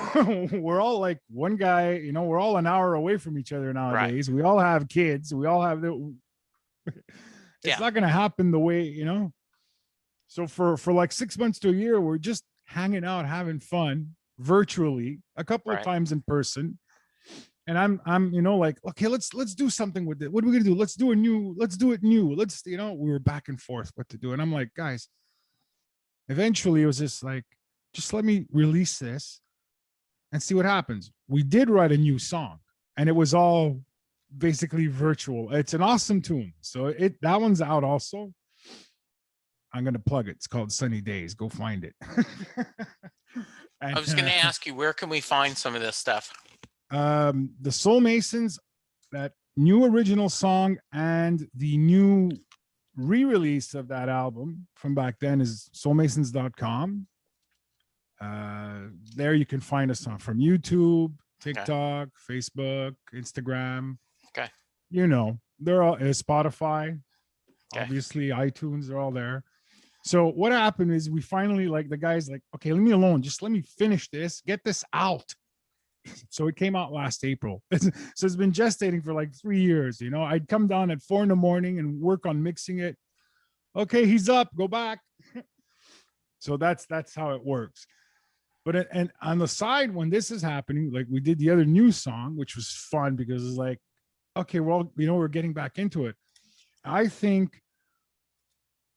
S1: We're all like one guy, we're all an hour away from each other nowadays. Right. We all have kids. We all have it's not gonna happen the way, So for like 6 months to a year, we're just hanging out, having fun virtually, a couple of times in person. And I'm, like, okay, let's do something with it. What are we gonna do? Let's do it new. Like, okay, let's do something with it. What are we gonna do? Let's do it new. We were back and forth what to do. And I'm like, guys, eventually it was just like, just let me release this and see what happens. We did write a new song, and it was all basically virtual. It's an awesome tune. So that one's out also. I'm gonna plug it. It's called Sunny Days. Go find it.
S2: I was gonna ask you, where can we find some of this stuff?
S1: The Soul Masons, that new original song, and the new re-release of that album from back then is soulmasons.com. There you can find us from YouTube, TikTok, Facebook, Instagram.
S2: Okay.
S1: They're all Spotify, obviously iTunes, they're all there. So what happened is we finally, like, the guy's like, okay, leave me alone. Just let me finish this, get this out. So it came out last April. So it's been gestating for like 3 years. I'd come down at 4 a.m. and work on mixing it. Okay, he's up, go back. So that's how it works. But and on the side, when this is happening, like, we did the other new song, which was fun because it's like, okay, well, we're getting back into it. I think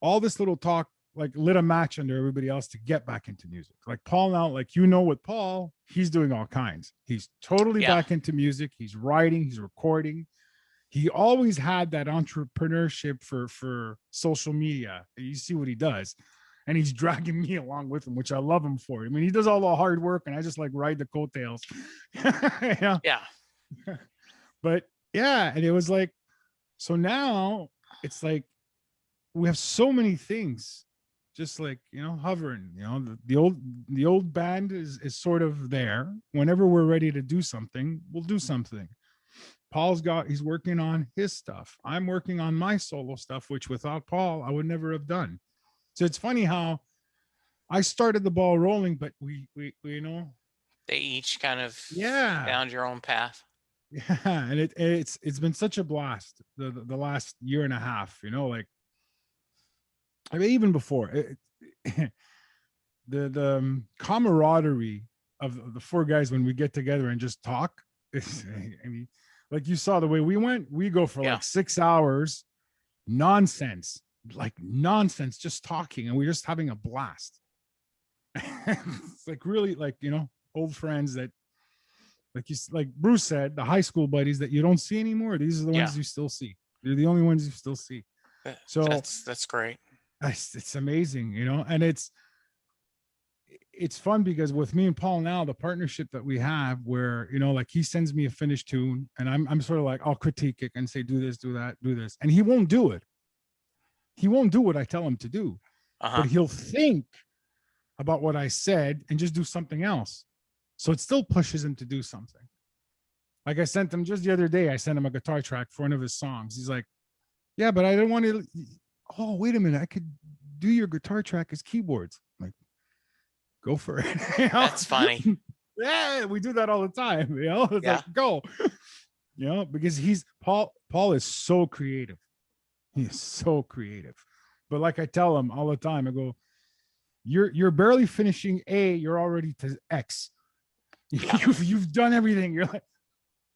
S1: all this little talk, like, lit a match under everybody else to get back into music. Like Paul now, like, with Paul, he's doing all kinds. He's totally back into music. He's writing, he's recording. He always had that entrepreneurship for social media. You see what he does. And he's dragging me along with him, which I love him for. I mean, he does all the hard work, and I just, like, ride the coattails.
S2: Yeah.
S1: But yeah, and it was like, so now it's like we have so many things just, like, hovering. The old band is sort of there. Whenever we're ready to do something, we'll do something. He's working on his stuff. I'm working on my solo stuff, which without Paul, I would never have done. So it's funny how I started the ball rolling, but we
S2: they each kind of found your own path.
S1: Yeah, and it's been such a blast the last year and a half. Like, I mean, even before the camaraderie of the 4 guys when we get together and just talk. I mean, like, you saw the way we go for like 6 hours, nonsense, just talking, and we're just having a blast. It's like, really, like, old friends that, like Bruce said, the high school buddies that you don't see anymore. These are the ones you still see. They're the only ones you still see. So
S2: that's great.
S1: It's amazing, and it's fun because with me and Paul now, the partnership that we have, where, like, he sends me a finished tune, and I'm sort of like, I'll critique it and say, do this, do that, do this, and he won't do it. He won't do what I tell him to do, but he'll think about what I said and just do something else. So it still pushes him to do something. Like, I sent him just the other day, I sent him a guitar track for one of his songs. He's like, yeah, but I don't want to. Oh, wait a minute. I could do your guitar track as keyboards. I'm like, go for it.
S2: That's funny.
S1: Yeah, we do that all the time. It's like, go. Because Paul is so creative. He is so creative. But like I tell him all the time, I go, you're barely finishing A, you're already to X. You've done everything. You're like,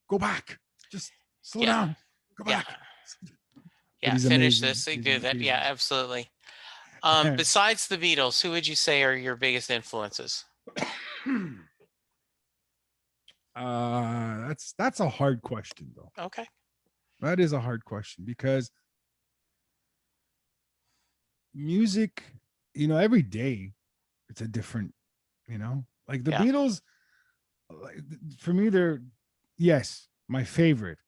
S1: go back. Just slow down. Go back.
S2: Yeah, finish this and do that. Yeah, absolutely. Besides the Beatles, who would you say are your biggest influences?
S1: That's a hard question, though.
S2: Okay.
S1: That is a hard question because music, every day it's a different, like the Beatles, like, for me, they're, yes, my favorite.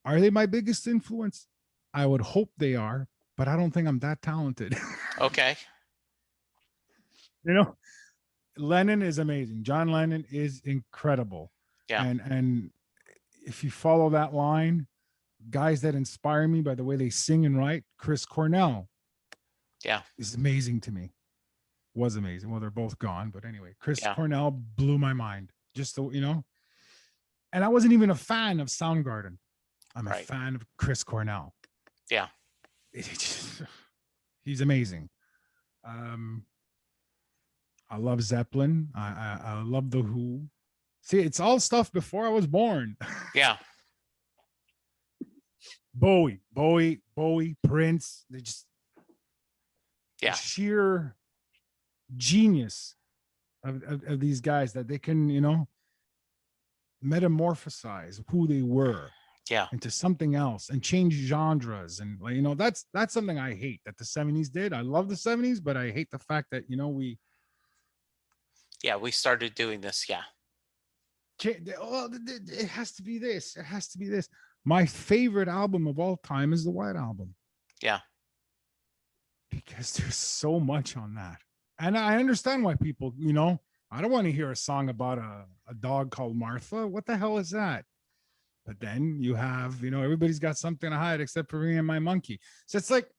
S1: Are they my biggest influence? I would hope they are, but I don't think I'm that talented.
S2: Okay.
S1: Lennon is amazing. John Lennon is incredible.
S2: Yeah.
S1: And if you follow that line, guys that inspire me by the way they sing and write, Chris Cornell.
S2: Yeah.
S1: Is amazing to me. Was amazing. Well, they're both gone, but anyway, Chris Cornell blew my mind. Just so, and I wasn't even a fan of Soundgarden. I'm a fan of Chris Cornell.
S2: Yeah.
S1: He's amazing. I love Zeppelin. I love The Who. See, it's all stuff before I was born.
S2: Yeah.
S1: Bowie, Prince. They just sheer genius of these guys that they can, metamorphosize who they were into something else and change genres. And that's something I hate that the 70s did. I love the 70s, but I hate the fact that we
S2: started doing this.
S1: It has to be this, it has to be this. My favorite album of all time is the White Album, because there's so much on that. And I understand why people, I don't want to hear a song about a dog called Martha. What the hell is that? But then you have, everybody's got something to hide except for me and my monkey. So it's like,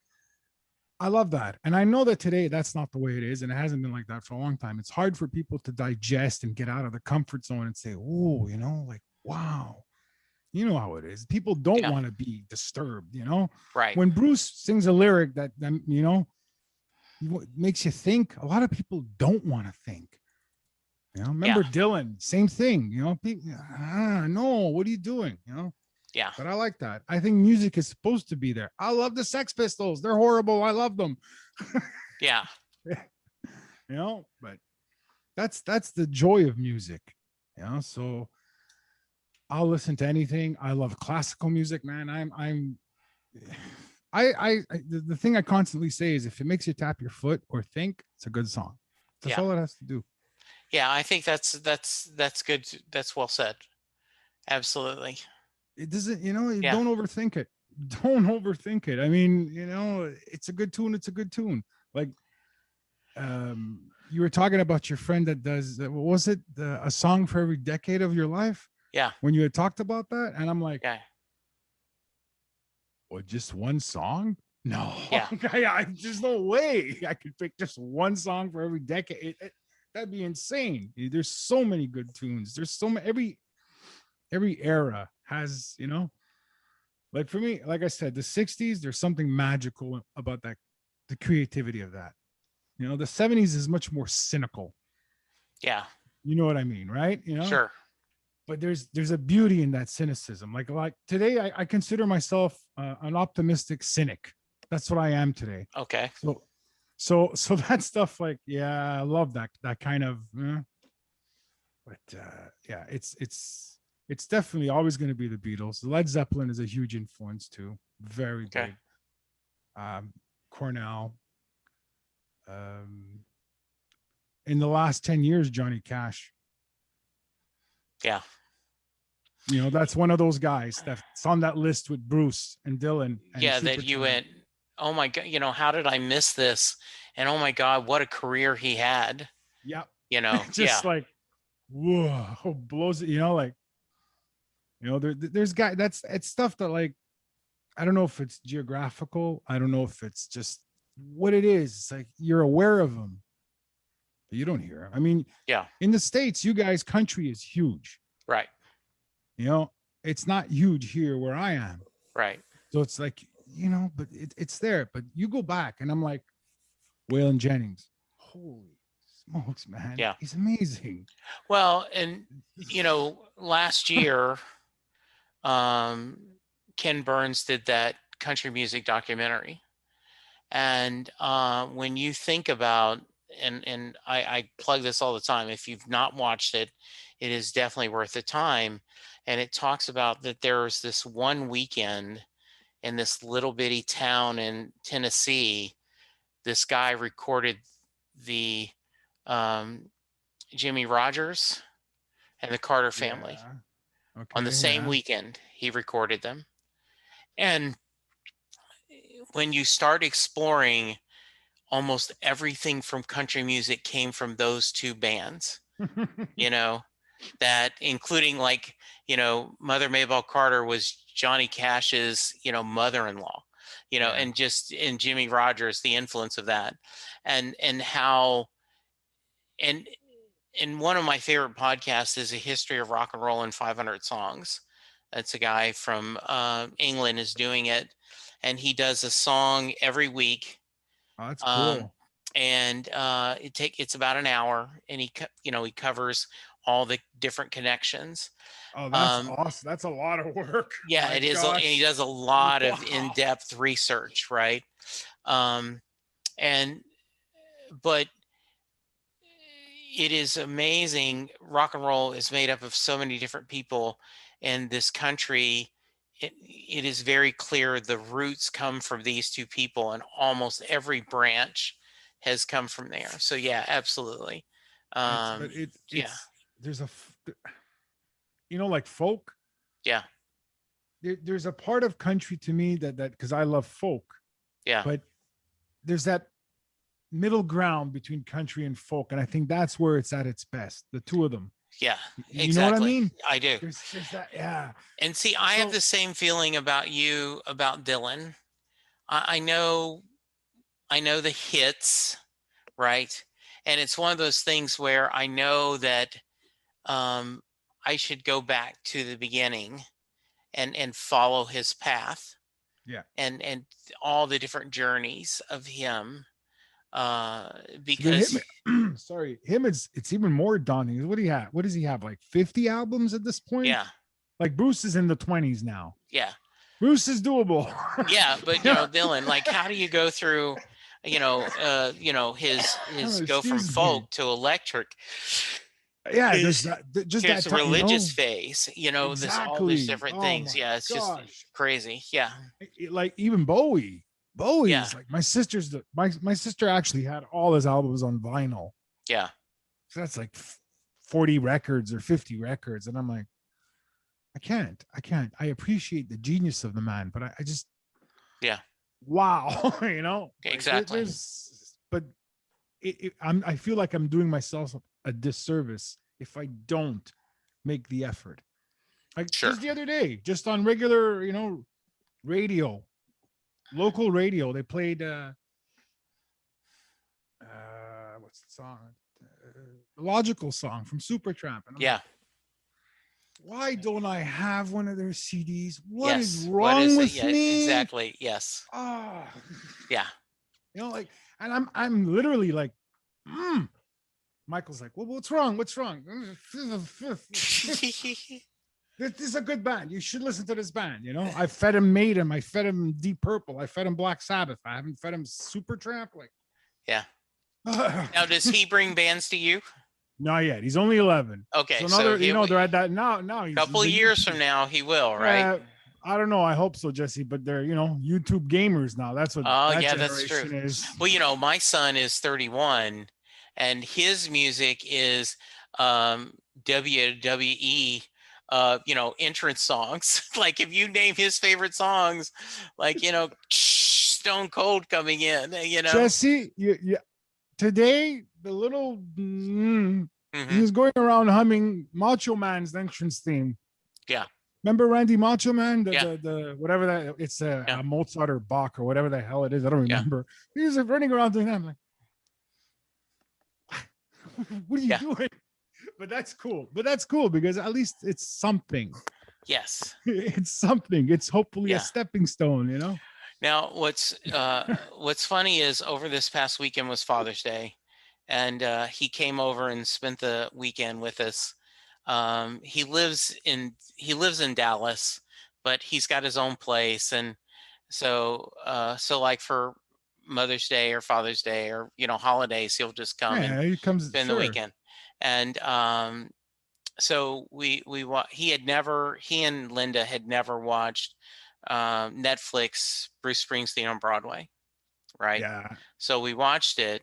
S1: I love that. And I know that today that's not the way it is. And it hasn't been like that for a long time. It's hard for people to digest and get out of the comfort zone and say, oh, like, wow. You know how it is. People don't want to be disturbed,
S2: Right.
S1: When Bruce sings a lyric that, makes you think, a lot of people don't want to think. Remember Dylan, same thing, people, no, what are you doing? But I like that. I think music is supposed to be there. I love the Sex Pistols. They're horrible. I love them. But that's the joy of music. So I'll listen to anything. I love classical music, man. The thing I constantly say is if it makes you tap your foot or think, it's a good song. That's all it has to do.
S2: Yeah, I think that's good. That's well said. Absolutely.
S1: It doesn't, don't overthink it. Don't overthink it. I mean, it's a good tune. It's a good tune. Like, you were talking about your friend that does, what was it? A song for every decade of your life?
S2: Yeah.
S1: When you had talked about that, and I'm like, well, just one song? No.
S2: Yeah.
S1: There's no way I could pick just one song for every decade. That'd be insane. There's so many good tunes. There's so many. Every era has, like for me, like I said, the 60s, there's something magical about that, the creativity of that. The 70s is much more cynical.
S2: Yeah.
S1: You know what I mean, right?
S2: Sure.
S1: But there's a beauty in that cynicism. Like today, I consider myself an optimistic cynic. That's what I am today.
S2: Okay.
S1: So that stuff, like, I love that kind of. But it's definitely always going to be the Beatles. Led Zeppelin is a huge influence too. Very big. Cornell. In the last 10 years, Johnny Cash.
S2: Yeah.
S1: That's one of those guys that's on that list with Bruce and Dylan. And
S2: that you went, oh my God, how did I miss this? And oh my God, what a career he had.
S1: Yep.
S2: Just
S1: like, whoa, blows it, like, there's guy it's stuff that, like, I don't know if it's geographical. I don't know if it's just what it is. It's like you're aware of them, but you don't hear them. I mean, in the States, you guys, country is huge.
S2: Right.
S1: It's not huge here where I am.
S2: Right.
S1: So it's like, but it's there. But you go back and I'm like, Waylon Jennings. Holy smokes, man.
S2: Yeah.
S1: He's amazing.
S2: Well, and, last year, Ken Burns did that country music documentary. And when you think about, and I plug this all the time, if you've not watched it, it is definitely worth the time. And it talks about that there was this one weekend in this little bitty town in Tennessee. This guy recorded the Jimmy Rogers and the Carter family. On the same weekend. He recorded them. And when you start exploring, almost everything from country music came from those two bands. That including, like, Mother Maybelle Carter was Johnny Cash's, mother-in-law, and just in Jimmy Rogers, the influence of that, and how, and one of my favorite podcasts is A History of Rock and Roll in 500 Songs. That's a guy from England is doing it, and he does a song every week.
S1: Oh, that's cool.
S2: And it's about an hour, and he covers all the different connections.
S1: Oh, that's awesome. That's a lot of work.
S2: Yeah,
S1: My
S2: it is. And he
S1: gosh.
S2: does a lot of
S1: Wow.
S2: in-depth research, right? And but it is amazing. Rock and roll is made up of so many different people in this country. It is very clear the roots come from these two people, and almost every branch has come from there. So yeah, absolutely. Yeah,
S1: There's like folk.
S2: yeah,
S1: There's a part of country to me that because I love folk,
S2: yeah,
S1: but there's that middle ground between country and folk, and I think that's where it's at its best. The two of them.
S2: yeah,
S1: You know what I
S2: exactly.
S1: mean?
S2: I do.
S1: There's that, yeah.
S2: And see, I have the same feeling about you, about Dylan. I know the hits, right? And it's one of those things where I know that I should go back to the beginning and follow his path.
S1: Yeah.
S2: And all the different journeys of him. Because
S1: sorry, him it's even more daunting. What do you have? What does he have? Like 50 albums at this point?
S2: Yeah.
S1: Like Bruce is in the 20s now.
S2: Yeah.
S1: Bruce is doable.
S2: Yeah, but Dylan, like, how do you go through, his go from folk to electric?
S1: Yeah, there's that
S2: religious phase,
S1: exactly.
S2: all these different things. Yeah, it's just crazy. Yeah.
S1: Like even Bowie is like my sister's my sister actually had all his albums on vinyl.
S2: Yeah.
S1: So that's like 40 records or 50 records. And I'm like, I can't. I appreciate the genius of the man, but I just, wow,
S2: exactly.
S1: But I feel like I'm doing myself a disservice if I don't make the effort. Like just the other day, just on regular, radio, local radio, they played what's the song? Logical song from Supertramp. And I'm like, why don't I have one of their CDs? What is wrong with me?
S2: Exactly. Yes.
S1: Oh.
S2: Yeah.
S1: Like, and I'm literally like, Michael's like, well, what's wrong? What's wrong? This is a good band. You should listen to this band. I fed him Maiden. I fed him Deep Purple. I fed him Black Sabbath. I haven't fed him Supertramp. Like,
S2: yeah. Now, does he bring bands to you?
S1: Not yet. He's only 11.
S2: Okay.
S1: So they're at that now.
S2: A couple of years from now, he will, right?
S1: I don't know. I hope so, Jesse. But they're, YouTube gamers now. That's what.
S2: Oh,
S1: that
S2: yeah, that's true.
S1: Is.
S2: Well, my son is 31, and his music is WWE. Entrance songs. Like if you name his favorite songs, like Stone Cold coming in.
S1: Jesse, today the little he was going around humming Macho Man's entrance theme.
S2: Yeah.
S1: Remember Randy Macho Man? The whatever that it's a Mozart or Bach or whatever the hell it is. I don't remember. He was running around doing that. I'm like, what are you doing? But that's cool. Because at least it's something.
S2: Yes.
S1: It's something. It's hopefully a stepping stone,
S2: Now, what's funny is over this past weekend was Father's Day, and he came over and spent the weekend with us. He lives in Dallas, but he's got his own place, and so like for Mother's Day or Father's Day or holidays, he'll just come and spend the weekend. And so he and Linda had never watched Netflix Bruce Springsteen on Broadway, right?
S1: Yeah.
S2: So we watched it,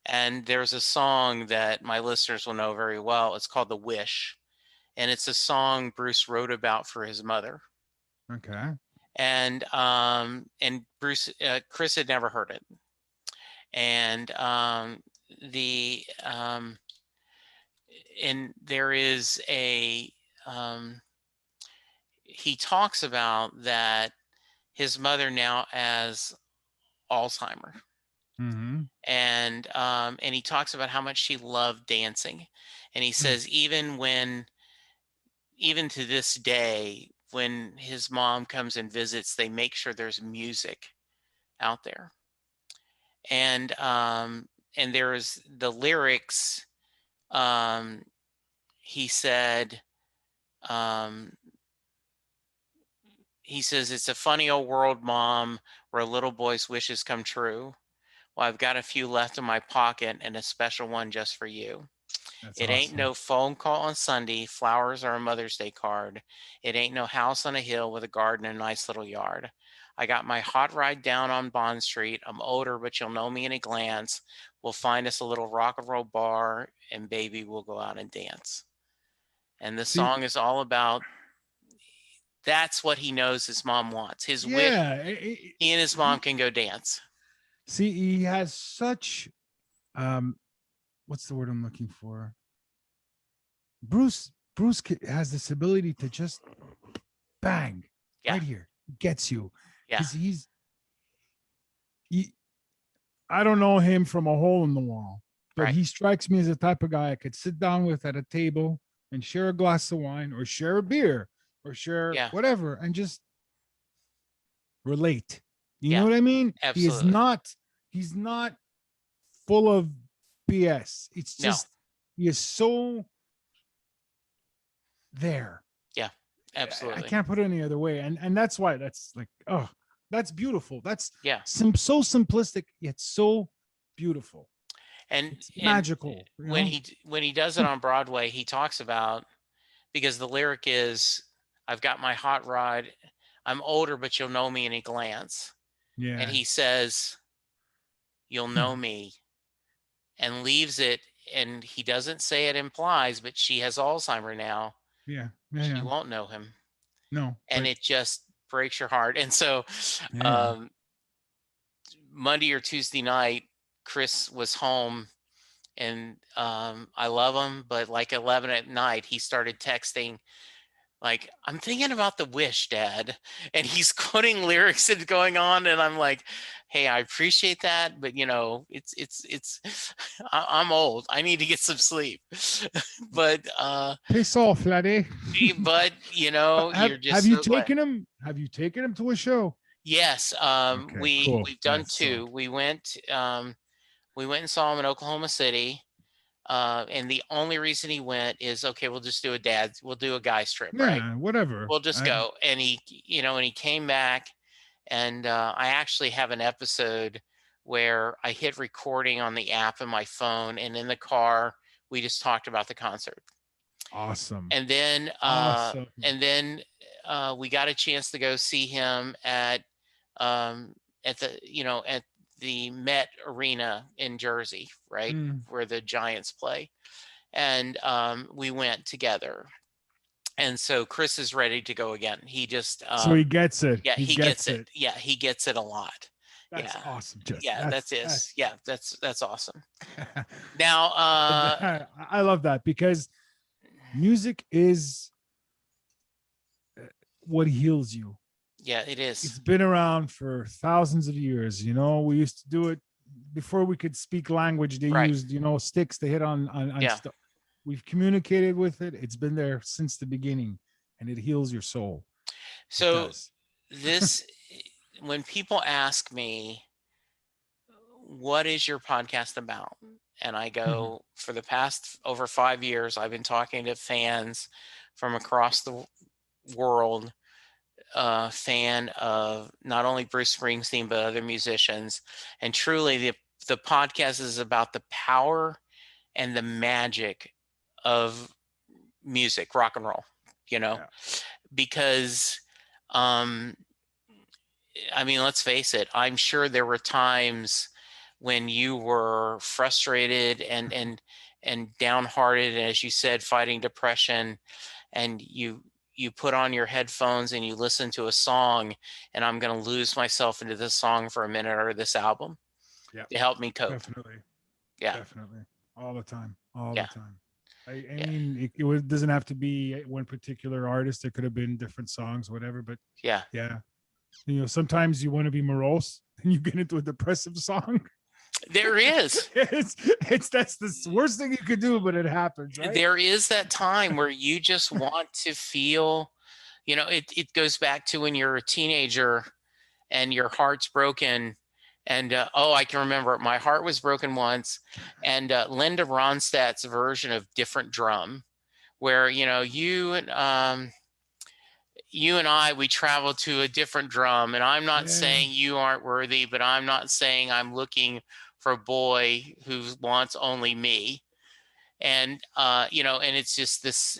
S2: and there's a song that my listeners will know very well. It's called "The Wish," and it's a song Bruce wrote about for his mother.
S1: Okay.
S2: And Bruce, Chris had never heard it, and and there is a he talks about that his mother now has Alzheimer's.
S1: Mm-hmm.
S2: And he talks about how much she loved dancing, and he says even to this day, when his mom comes and visits, they make sure there's music out there. And there's the lyrics. he said, he says, it's a funny old world, Mom, where a little boy's wishes come true. Well, I've got a few left in my pocket and a special one just for you.
S1: That's
S2: It ain't
S1: awesome.
S2: no phone call on Sunday, flowers or a Mother's Day card. It ain't no house on a hill with a garden and a nice little yard. I got my hot ride down on Bond Street. I'm older, but you'll know me in a glance. We'll find us a little rock and roll bar, and baby, we'll go out and dance. And the
S1: See,
S2: song is all about that's what he knows his mom wants. His wish,
S1: yeah,
S2: he and his mom can go dance.
S1: see, he has such, what's the word I'm looking for? Bruce has this ability to just bang right here, gets you.
S2: Yeah.
S1: Because I don't know him from a hole in the wall, but he strikes me as the type of guy I could sit down with at a table and share a glass of wine or share a beer or share whatever and just relate. You know what I mean?
S2: Absolutely.
S1: He's not full of BS. It's just he is so there.
S2: Yeah, absolutely.
S1: I can't put it any other way. And that's why that's like, oh, that's beautiful. That's so simplistic yet so beautiful.
S2: And
S1: it's magical.
S2: When he does it on Broadway, he talks about, because the lyric is, I've got my hot rod. I'm older, but you'll know me in a glance.
S1: Yeah.
S2: And he says, you'll know me, and leaves it. And he doesn't say it implies, but she has Alzheimer's now.
S1: Yeah.
S2: She won't know him.
S1: No.
S2: And it just breaks your heart. And so Monday or Tuesday night, Chris was home, and I love him, but like 11 at night, he started texting like, I'm thinking about the wish, Dad. And he's quoting lyrics and going on. And I'm like, hey, I appreciate that. But it's I'm old. I need to get some sleep. But
S1: piss off, laddie.
S2: But you're just
S1: have you taken him? Have you taken him to a show?
S2: Yes.
S1: Okay,
S2: we've done two. We went and saw him in Oklahoma City. And the only reason he went is, okay, we'll just do a guy's trip, right?
S1: Whatever.
S2: We'll just go. And he came back, and I actually have an episode where I hit recording on the app in my phone, and in the car, we just talked about the concert.
S1: Awesome.
S2: And then, we got a chance to go see him at the Met Arena in Jersey, right? Where the Giants play. And we went together. And so Chris is ready to go again. He just
S1: so he gets it.
S2: Yeah, he gets it. Yeah, he gets it a lot.
S1: That's awesome.
S2: That's awesome. Now
S1: I love that, because music is what heals you.
S2: Yeah, it is.
S1: It's been around for thousands of years. We used to do it before we could speak language. They used, sticks to hit on stuff. We've communicated with it. It's been there since the beginning, and it heals your soul.
S2: So when people ask me, what is your podcast about? And I go, for the past over 5 years, I've been talking to fans from across the world, fan of not only Bruce Springsteen, but other musicians. And truly, the podcast is about the power and the magic of music, rock and roll, because, let's face it, I'm sure there were times when you were frustrated and downhearted, and as you said, fighting depression, and you put on your headphones and you listen to a song, and I'm going to lose myself into this song for a minute or this album to help me cope.
S1: Definitely.
S2: Yeah.
S1: Definitely. All the time. The time. I mean, it doesn't have to be one particular artist. It could have been different songs, whatever, but yeah. Sometimes you want to be morose and you get into a depressive song.
S2: There is.
S1: That's the worst thing you could do, but it happens, right?
S2: There is that time where you just want to feel, it goes back to when you're a teenager and your heart's broken. And I can remember my heart was broken once, and Linda Ronstadt's version of Different Drum where, you and I, we travel to a different drum, and I'm not saying you aren't worthy, but I'm not saying I'm looking for a boy who wants only me. And, and it's just this,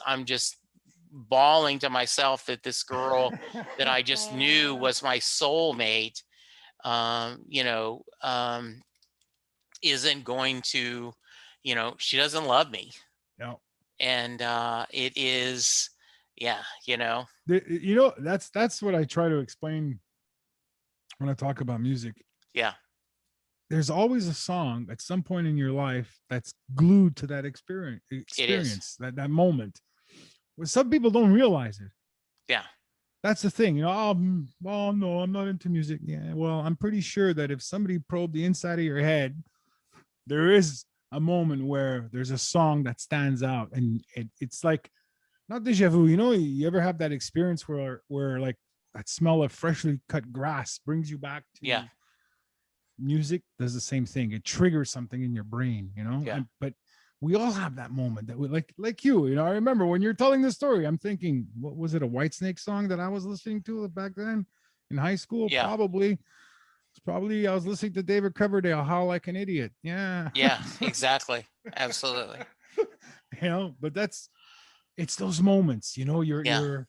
S2: I'm just bawling to myself that this girl that I just knew was my soulmate, isn't going to, she doesn't love me.
S1: No.
S2: And it is,
S1: that's what I try to explain when I talk about music.
S2: Yeah.
S1: There's always a song at some point in your life that's glued to that experience, that moment. Well, some people don't realize it.
S2: Yeah.
S1: That's the thing, oh no, I'm not into music. Yeah, well, I'm pretty sure that if somebody probed the inside of your head, there is a moment where there's a song that stands out, and it's like, not deja vu. You ever have that experience where like that smell of freshly cut grass brings you back to music? Does the same thing. It triggers something in your brain, but we all have that moment that we like you. I remember when you're telling this story, I'm thinking, what was it, a Whitesnake song that I was listening to back then in high school?
S2: Yeah.
S1: Probably I was listening to David Coverdale, How Like an Idiot. Yeah.
S2: Yeah, exactly. Absolutely.
S1: But it's those moments, you're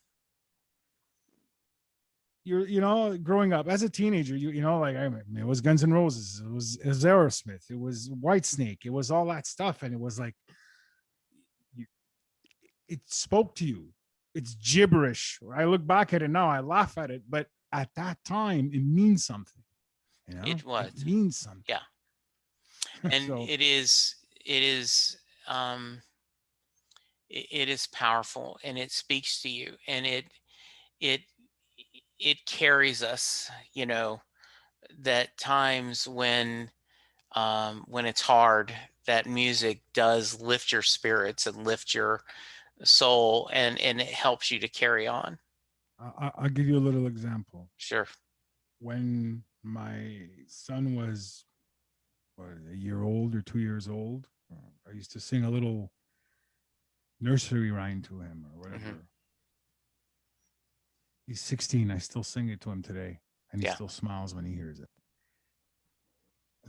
S1: growing up as a teenager, it was Guns N' Roses, it was Aerosmith, it was Whitesnake, it was all that stuff. And it was like, it spoke to you. It's gibberish. I look back at it now, I laugh at it, but at that time, it means something.
S2: It
S1: means something.
S2: Yeah. And so, it is powerful, and it speaks to you, and it carries us, that times when it's hard, that music does lift your spirits and lift your soul, and it helps you to carry on.
S1: I'll give you a little example.
S2: Sure.
S1: When my son was a year old or 2 years old, I used to sing a little nursery rhyme to him or whatever. Mm-hmm. He's 16. I still sing it to him today, and he still smiles when he hears it.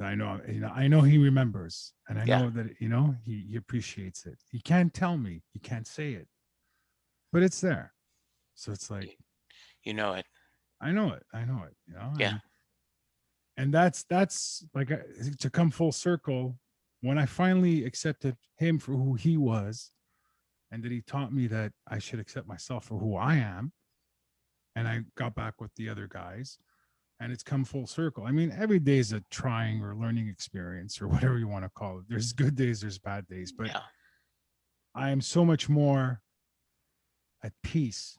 S1: I know he remembers, and I know that he appreciates it. He can't tell me, he can't say it, but it's there. So it's like,
S2: you know it.
S1: I know it.
S2: Yeah.
S1: And that's like to come full circle. When I finally accepted him for who he was, and that he taught me that I should accept myself for who I am, and I got back with the other guys, and it's come full circle. I mean, every day is a trying or learning experience or whatever you want to call it. There's good days, there's bad days, but I am so much more at peace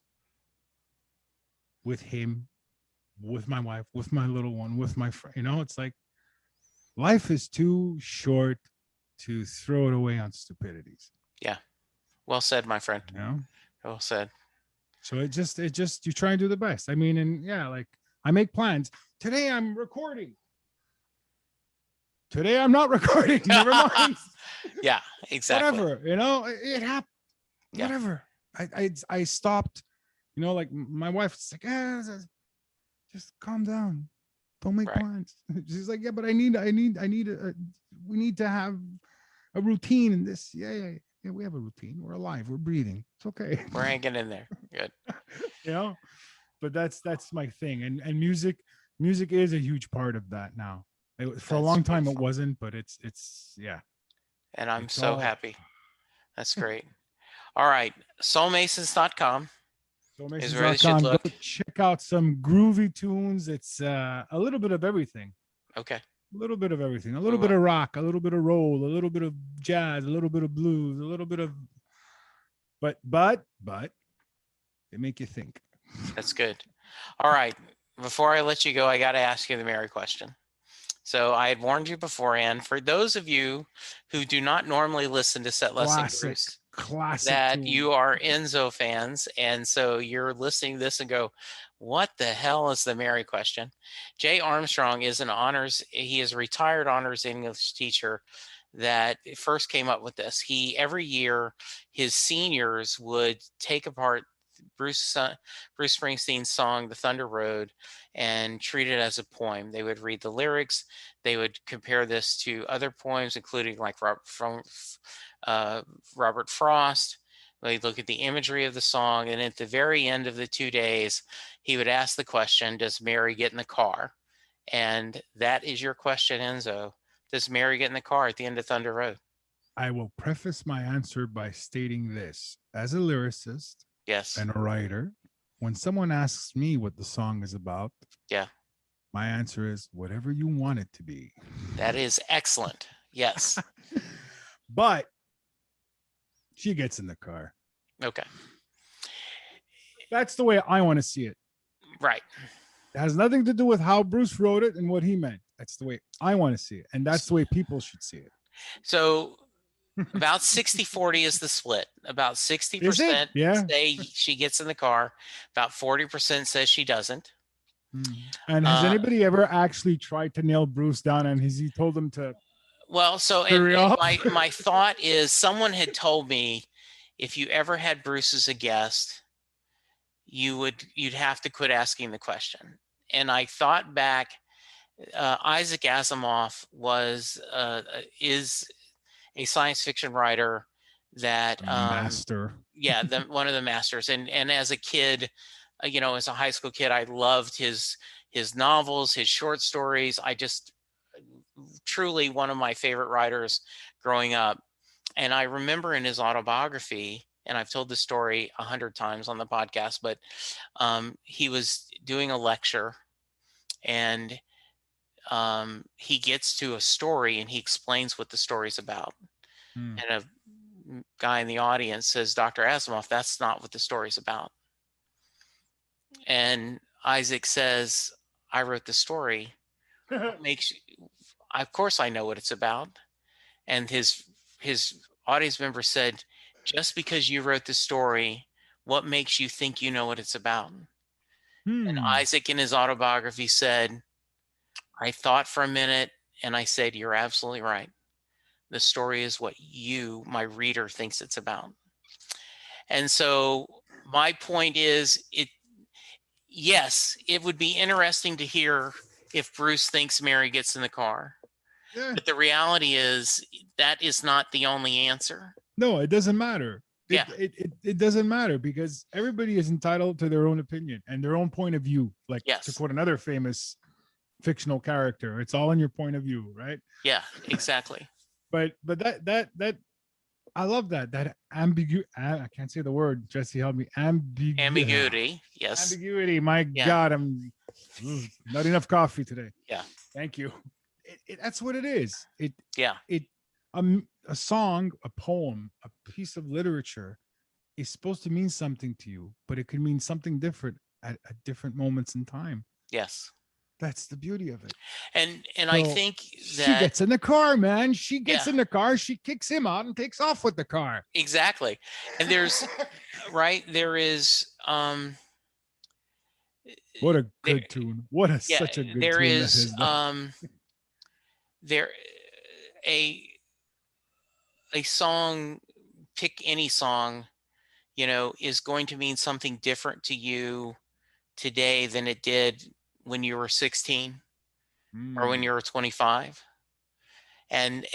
S1: with him, with my wife, with my little one, with my friend. It's like, life is too short to throw it away on stupidities.
S2: Yeah. Well said, my friend. Well said.
S1: So it just you try and do the best. I mean, and like I make plans. Today I'm recording. Today I'm not recording. Never mind.
S2: Yeah, exactly.
S1: Whatever, it happened. Yeah. Whatever. I stopped. Like my wife's like, just calm down. Don't make plans. She's like, yeah, but we need to have a routine in this. Yeah, we have a routine. We're alive. We're breathing. It's okay.
S2: We're hanging in there. Good.
S1: But that's my thing. And music is a huge part of that now. For a long time it wasn't, but it's
S2: And I'm so happy. That's great. All right. Soulmasons.com. Is where they should look.
S1: Go check out some groovy tunes. It's a little bit of everything.
S2: Okay.
S1: A little bit of everything. A little bit of rock, a little bit of roll, a little bit of jazz, a little bit of blues, a little bit of but they make you think.
S2: That's good. All right. Before I let you go, I got to ask you the Mary question. So I had warned you beforehand. For those of you who do not normally listen to Set Less and Bruce, that you are Enzo fans, and so you're listening to this and go, what the hell is the Mary question? Jay Armstrong is he is a retired honors English teacher that first came up with this. Every year, his seniors would take apart Bruce Springsteen's song, The Thunder Road, and treat it as a poem. They would read the lyrics. They would compare this to other poems, including like Robert Frost. They'd look at the imagery of the song. And at the very end of the 2 days, he would ask the question, does Mary get in the car? And that is your question, Enzo. Does Mary get in the car at the end of Thunder Road?
S1: I will preface my answer by stating this. As a lyricist,
S2: yes,
S1: and a writer, when someone asks me what the song is about,
S2: yeah,
S1: my answer is whatever you want it to be.
S2: That is excellent. Yes.
S1: But she gets in the car.
S2: Okay.
S1: That's the way I want to see it.
S2: Right.
S1: It has nothing to do with how Bruce wrote it and what he meant. That's the way I want to see it. And that's the way people should see it.
S2: So about 60-40 is the split. About 60% say she gets in the car. About 40% says she doesn't.
S1: And has anybody ever actually tried to nail Bruce down, and has he told them to?
S2: Well, so and my thought is, someone had told me if you ever had Bruce as a guest, you'd have to quit asking the question. And I thought back, Isaac Asimov is a science fiction writer that
S1: master.
S2: Yeah, one of the masters. And as a kid, as a high school kid, I loved his novels, his short stories. I just truly one of my favorite writers growing up. And I remember in his autobiography, and I've told this story 100 times on the podcast, but he was doing a lecture, and he gets to a story and he explains what the story's about. And a guy in the audience says, Dr. Asimov, that's not what the story's about. And Isaac says, I wrote the story. Of course I know what it's about. And his audience member said, just because you wrote the story, what makes you think you know what it's about? And Isaac in his autobiography said, I thought for a minute and I said, you're absolutely right. The story is what you, my reader, thinks it's about. And so my point is, yes, it would be interesting to hear if Bruce thinks Mary gets in the car. Yeah. But the reality is that is not the only answer.
S1: No, it doesn't matter. It doesn't matter, because everybody is entitled to their own opinion and their own point of view. Like, to quote another famous fictional character, it's all in your point of view, right?
S2: Yeah, exactly.
S1: But that I love that ambiguity. I can't say the word. Jesse, help me.
S2: Ambiguity. Yes.
S1: Ambiguity. My God, I'm not enough coffee today.
S2: Yeah.
S1: Thank you. That's what it is. A song, a poem, a piece of literature is supposed to mean something to you, but it could mean something different at different moments in time.
S2: Yes.
S1: That's the beauty of it.
S2: And I think that
S1: she gets in the car, man. She gets in the car, she kicks him out and takes off with the car.
S2: Exactly. And there's there is
S1: what a good tune. What a such a good
S2: there
S1: tune.
S2: There is a song, pick any song, is going to mean something different to you today than it did when you were 16 or when you were 25. And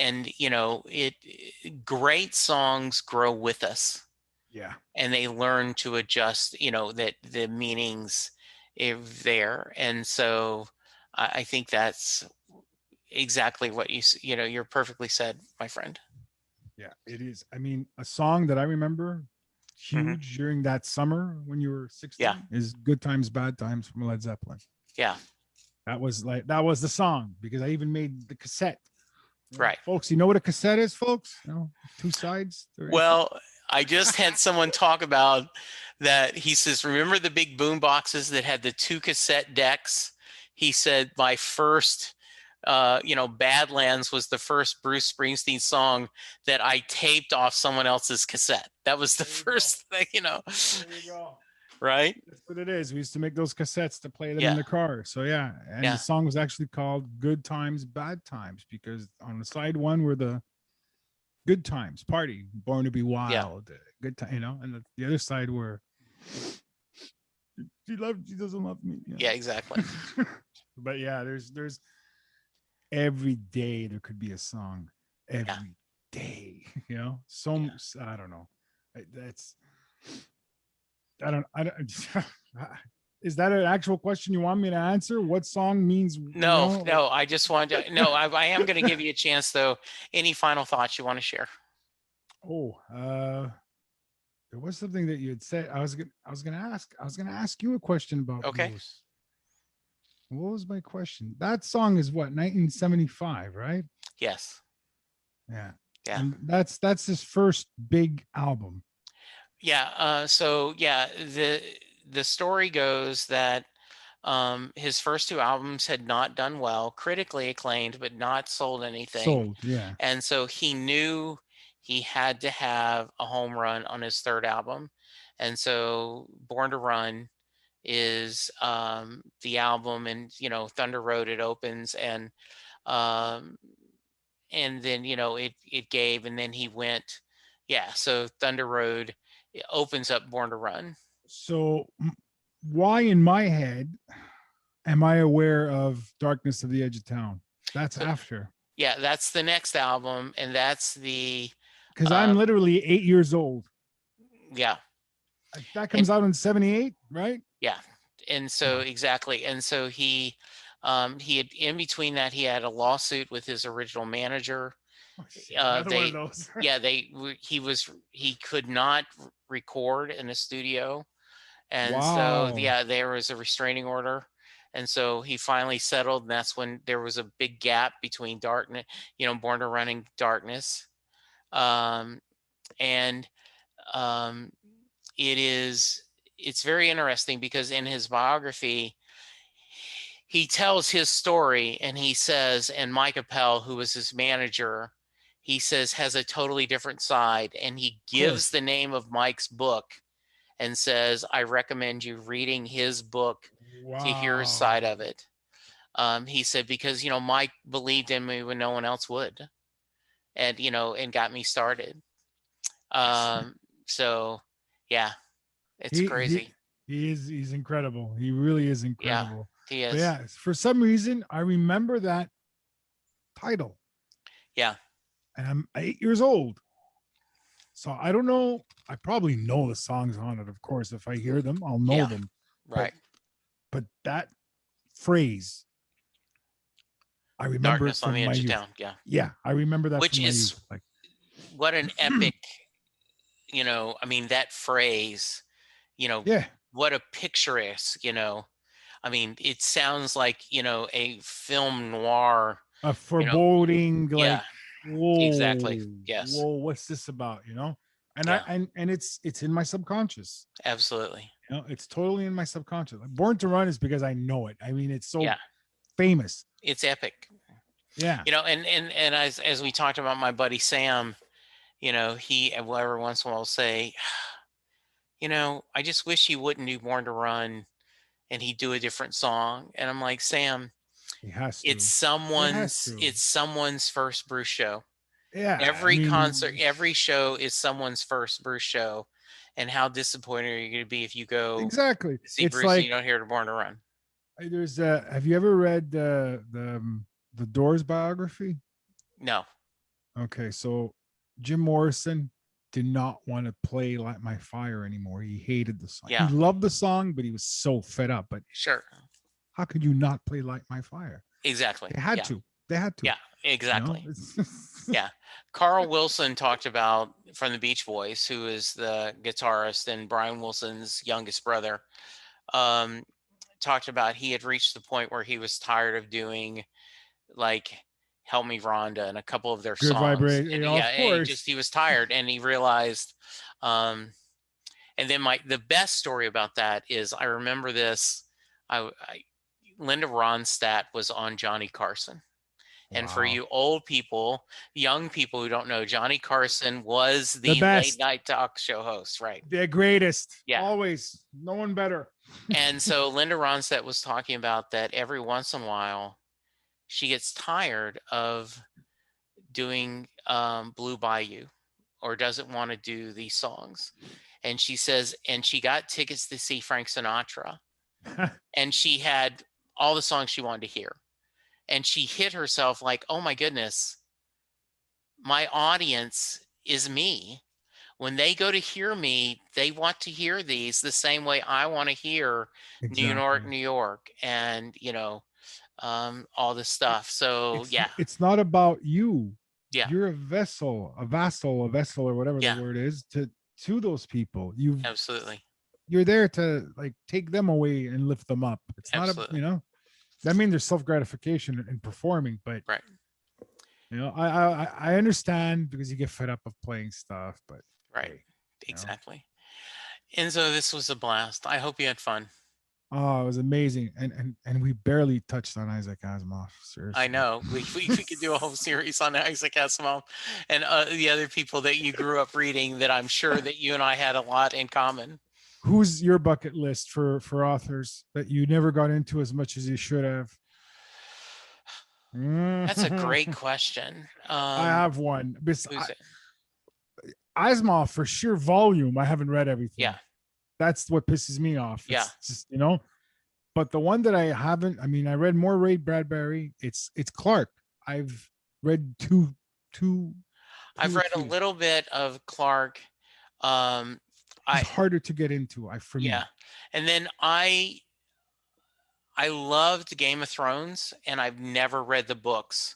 S2: great songs grow with us.
S1: Yeah.
S2: And they learn to adjust, that the meanings there. And so I think that's exactly what you're perfectly said, my friend.
S1: Yeah, it is. I mean, a song that I remember huge during that summer when you were 16 is Good Times, Bad Times from Led Zeppelin.
S2: Yeah.
S1: That was the song, because I even made the cassette.
S2: Right.
S1: Folks, you know what a cassette is, folks? Two sides.
S2: Well, I just had someone talk about that. He says, remember the big boom boxes that had the 2 cassette decks? He said, my first Badlands was the first Bruce Springsteen song that I taped off someone else's cassette. That was the first thing, There you go. Right?
S1: That's what it is. We used to make those cassettes to play them in the car. So and the song was actually called Good Times, Bad Times, because on the side one were the good times, party, Born to Be Wild, good time, and the other side where she doesn't love me.
S2: Yeah, exactly.
S1: But yeah, there's every day there could be a song every day, I don't know. That's I don't is that an actual question you want me to answer? What song means?
S2: No, I just wanted to, I am going to give you a chance though. Any final thoughts you want to share?
S1: There was something that you had said. I was gonna ask you a question about Bruce. What was my question? That song is what, 1975, right?
S2: Yes.
S1: Yeah. And that's his first big album.
S2: Yeah. So yeah, the story goes that his first two albums had not done well, critically acclaimed, but not sold anything.
S1: Yeah.
S2: And so he knew he had to have a home run on his third album. And so Born to Run is the album, and Thunder Road, it opens, and then it gave, and then he went, so Thunder Road opens up Born to Run.
S1: So why in my head am I aware of Darkness of the Edge of Town? That's after.
S2: Yeah, that's the next album, and that's the
S1: because I'm literally 8 years old.
S2: Yeah.
S1: That comes out in 78, right?
S2: Yeah. And so exactly. And so he had, in between that, he had a lawsuit with his original manager.
S1: Another one of those.
S2: He could not record in a studio. And so there was a restraining order. And so he finally settled, and that's when there was a big gap between Darkness, Born to Run and Darkness. It's very interesting because in his biography, he tells his story, and he says, and Mike Appel, who was his manager, he says, has a totally different side. And he gives the name of Mike's book and says, I recommend you reading his book to hear his side of it. He said, because, Mike believed in me when no one else would, and, and got me started. So yeah, it's crazy.
S1: He's incredible. He really is incredible.
S2: Yeah, he is.
S1: But yeah, for some reason, I remember that title.
S2: Yeah.
S1: And I'm 8 years old. So I don't know. I probably know the songs on it, of course. If I hear them, I'll know them.
S2: Right.
S1: But that phrase, I remember
S2: Darkness on the Edge of Town. Yeah.
S1: Yeah, I remember that.
S2: Which is what an epic, that phrase, what a picturesque, it sounds like, a film noir.
S1: A foreboding, whoa.
S2: Exactly. Yes.
S1: Whoa, what's this about, And and it's in my subconscious.
S2: Absolutely.
S1: It's totally in my subconscious. Born to Run is because I know it. I mean, it's so famous.
S2: It's epic.
S1: Yeah.
S2: And as we talked about my buddy Sam, he will every once in a while say, I just wish he wouldn't do Born to Run and he'd do a different song. And I'm like, Sam,
S1: he has to.
S2: It's someone's first Bruce show.
S1: Yeah.
S2: Every concert, every show is someone's first Bruce show. And how disappointed are you going to be if you go see Bruce and you don't hear the Born to Run?
S1: There's have you ever read the Doors biography?
S2: No.
S1: Okay, so Jim Morrison did not want to play Light My Fire anymore. He hated the song.
S2: Yeah.
S1: He loved the song, but he was so fed up. But
S2: sure,
S1: how could you not play Light My Fire?
S2: Exactly.
S1: They had to. Yeah,
S2: exactly. Yeah. Carl Wilson talked about, from the Beach Boys, who is the guitarist and Brian Wilson's youngest brother, talked about he had reached the point where he was tired of doing like Help Me Rhonda and a couple of their songs. And he was tired, and he realized, and then the best story about that is, I remember this, Linda Ronstadt was on Johnny Carson. And for you old people, young people who don't know, Johnny Carson was the late night talk show host, right?
S1: The greatest. Yeah. Always. No one better.
S2: And so Linda Ronstadt was talking about that every once in a while, she gets tired of doing Blue Bayou or doesn't want to do these songs. And she says, and she got tickets to see Frank Sinatra. And she had all the songs she wanted to hear. And she hit herself like, oh my goodness, my audience is me. When they go to hear me, they want to hear these the same way I want to hear
S1: Exactly.
S2: New York, and all this stuff. So
S1: it's not about you.
S2: Yeah.
S1: You're a vassal, or whatever the word is to those people.
S2: Absolutely.
S1: You're there to like take them away and lift them up. It's
S2: Absolutely.
S1: not that means there's self-gratification in performing, but
S2: right.
S1: I understand because you get fed up of playing stuff, but
S2: right. Hey, exactly. Enzo, this was a blast. I hope you had fun.
S1: Oh, it was amazing, and we barely touched on Isaac Asimov. Seriously,
S2: I know we could do a whole series on Isaac Asimov and the other people that you grew up reading. That I'm sure that you and I had a lot in common.
S1: Who's your bucket list for authors that you never got into as much as you should have?
S2: That's a great question.
S1: I have one. Asimov, for sheer volume, I haven't read everything.
S2: Yeah.
S1: That's what pisses me off.
S2: Yeah.
S1: It's just, but the one that I haven't, I read more Ray Bradbury. It's Clark. I've read two.
S2: I've read a little bit of Clark.
S1: It's harder to get into. For me.
S2: And then I loved Game of Thrones, and I've never read the books,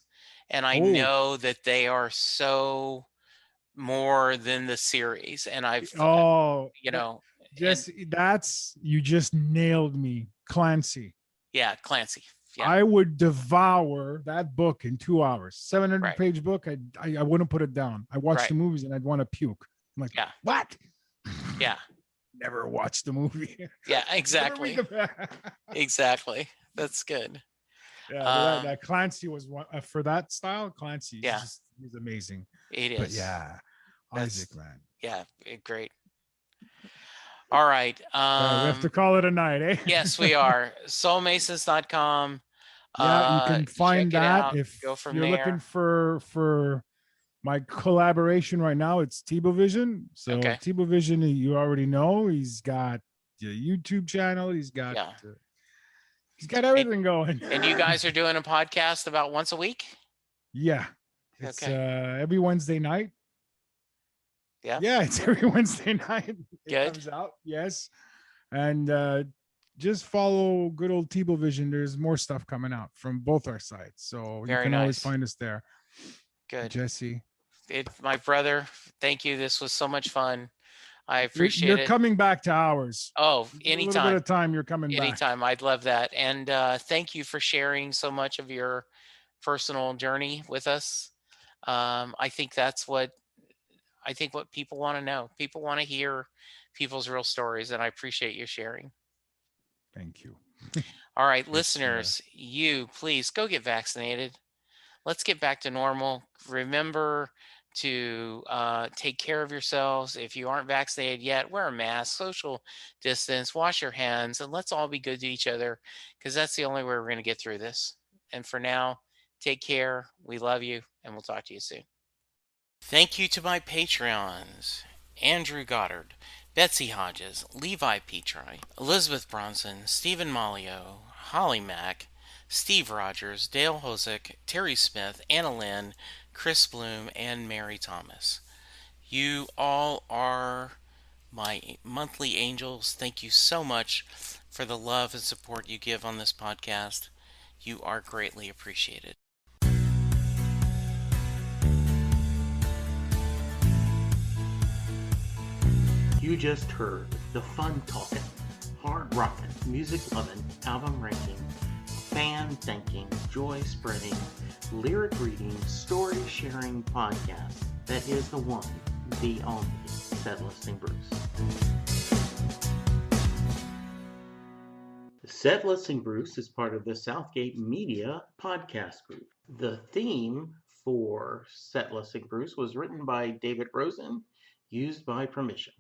S2: and I know that they are so more than the series, and I've
S1: Jesse, you just nailed me. Clancy.
S2: Yeah, Clancy. Yeah.
S1: I would devour that book in 2 hours. 700-page book. I wouldn't put it down. I watched the movies and I'd want to puke. I'm like, what?
S2: Yeah.
S1: Never watched the movie.
S2: Yeah, exactly. Exactly. That's good.
S1: Yeah, that Clancy was one for that style. Clancy, he's amazing.
S2: It is.
S1: But yeah, Isaac, man.
S2: Yeah, great. All right.
S1: We have to call it a night, eh?
S2: Yes, we are. Soulmasons.com.
S1: Yeah, you can find that if you're looking for my collaboration right now. It's Tebovision. So Tebovision, you already know, he's got the YouTube channel. He's got everything going.
S2: And you guys are doing a podcast about once a week?
S1: Yeah. It's every Wednesday night. Yeah, it's every Wednesday night. It comes out. Yes. And just follow good old Tebovision. There's more stuff coming out from both our sides. So you can always find us there.
S2: Good.
S1: Jesse.
S2: My brother, thank you. This was so much fun. I appreciate it.
S1: You're coming back to ours.
S2: Oh, anytime.
S1: A little bit of time, you're coming back.
S2: Anytime. I'd love that. And thank you for sharing so much of your personal journey with us. I think that's what people want to know. People want to hear people's real stories, and I appreciate you sharing.
S1: Thank you.
S2: All right, listeners, you please go get vaccinated. Let's get back to normal. Remember to take care of yourselves. If you aren't vaccinated yet, wear a mask, social distance, wash your hands, and let's all be good to each other, because that's the only way we're going to get through this. And for now, take care. We love you, and we'll talk to you soon. Thank you to my Patreons: Andrew Goddard, Betsy Hodges, Levi Petri, Elizabeth Bronson, Stephen Malio, Holly Mack, Steve Rogers, Dale Hosick, Terry Smith, Anna Lynn, Chris Bloom, and Mary Thomas. You all are my monthly angels. Thank you so much for the love and support you give on this podcast. You are greatly appreciated.
S3: You just heard the fun talking, hard rocking, music loving, album ranking, fan thinking, joy spreading, lyric reading, story sharing podcast that is the one, the only Set Listing Bruce. Set Listing Bruce is part of the Southgate Media podcast group. The theme for Set Listing Bruce was written by David Rosen, used by permission.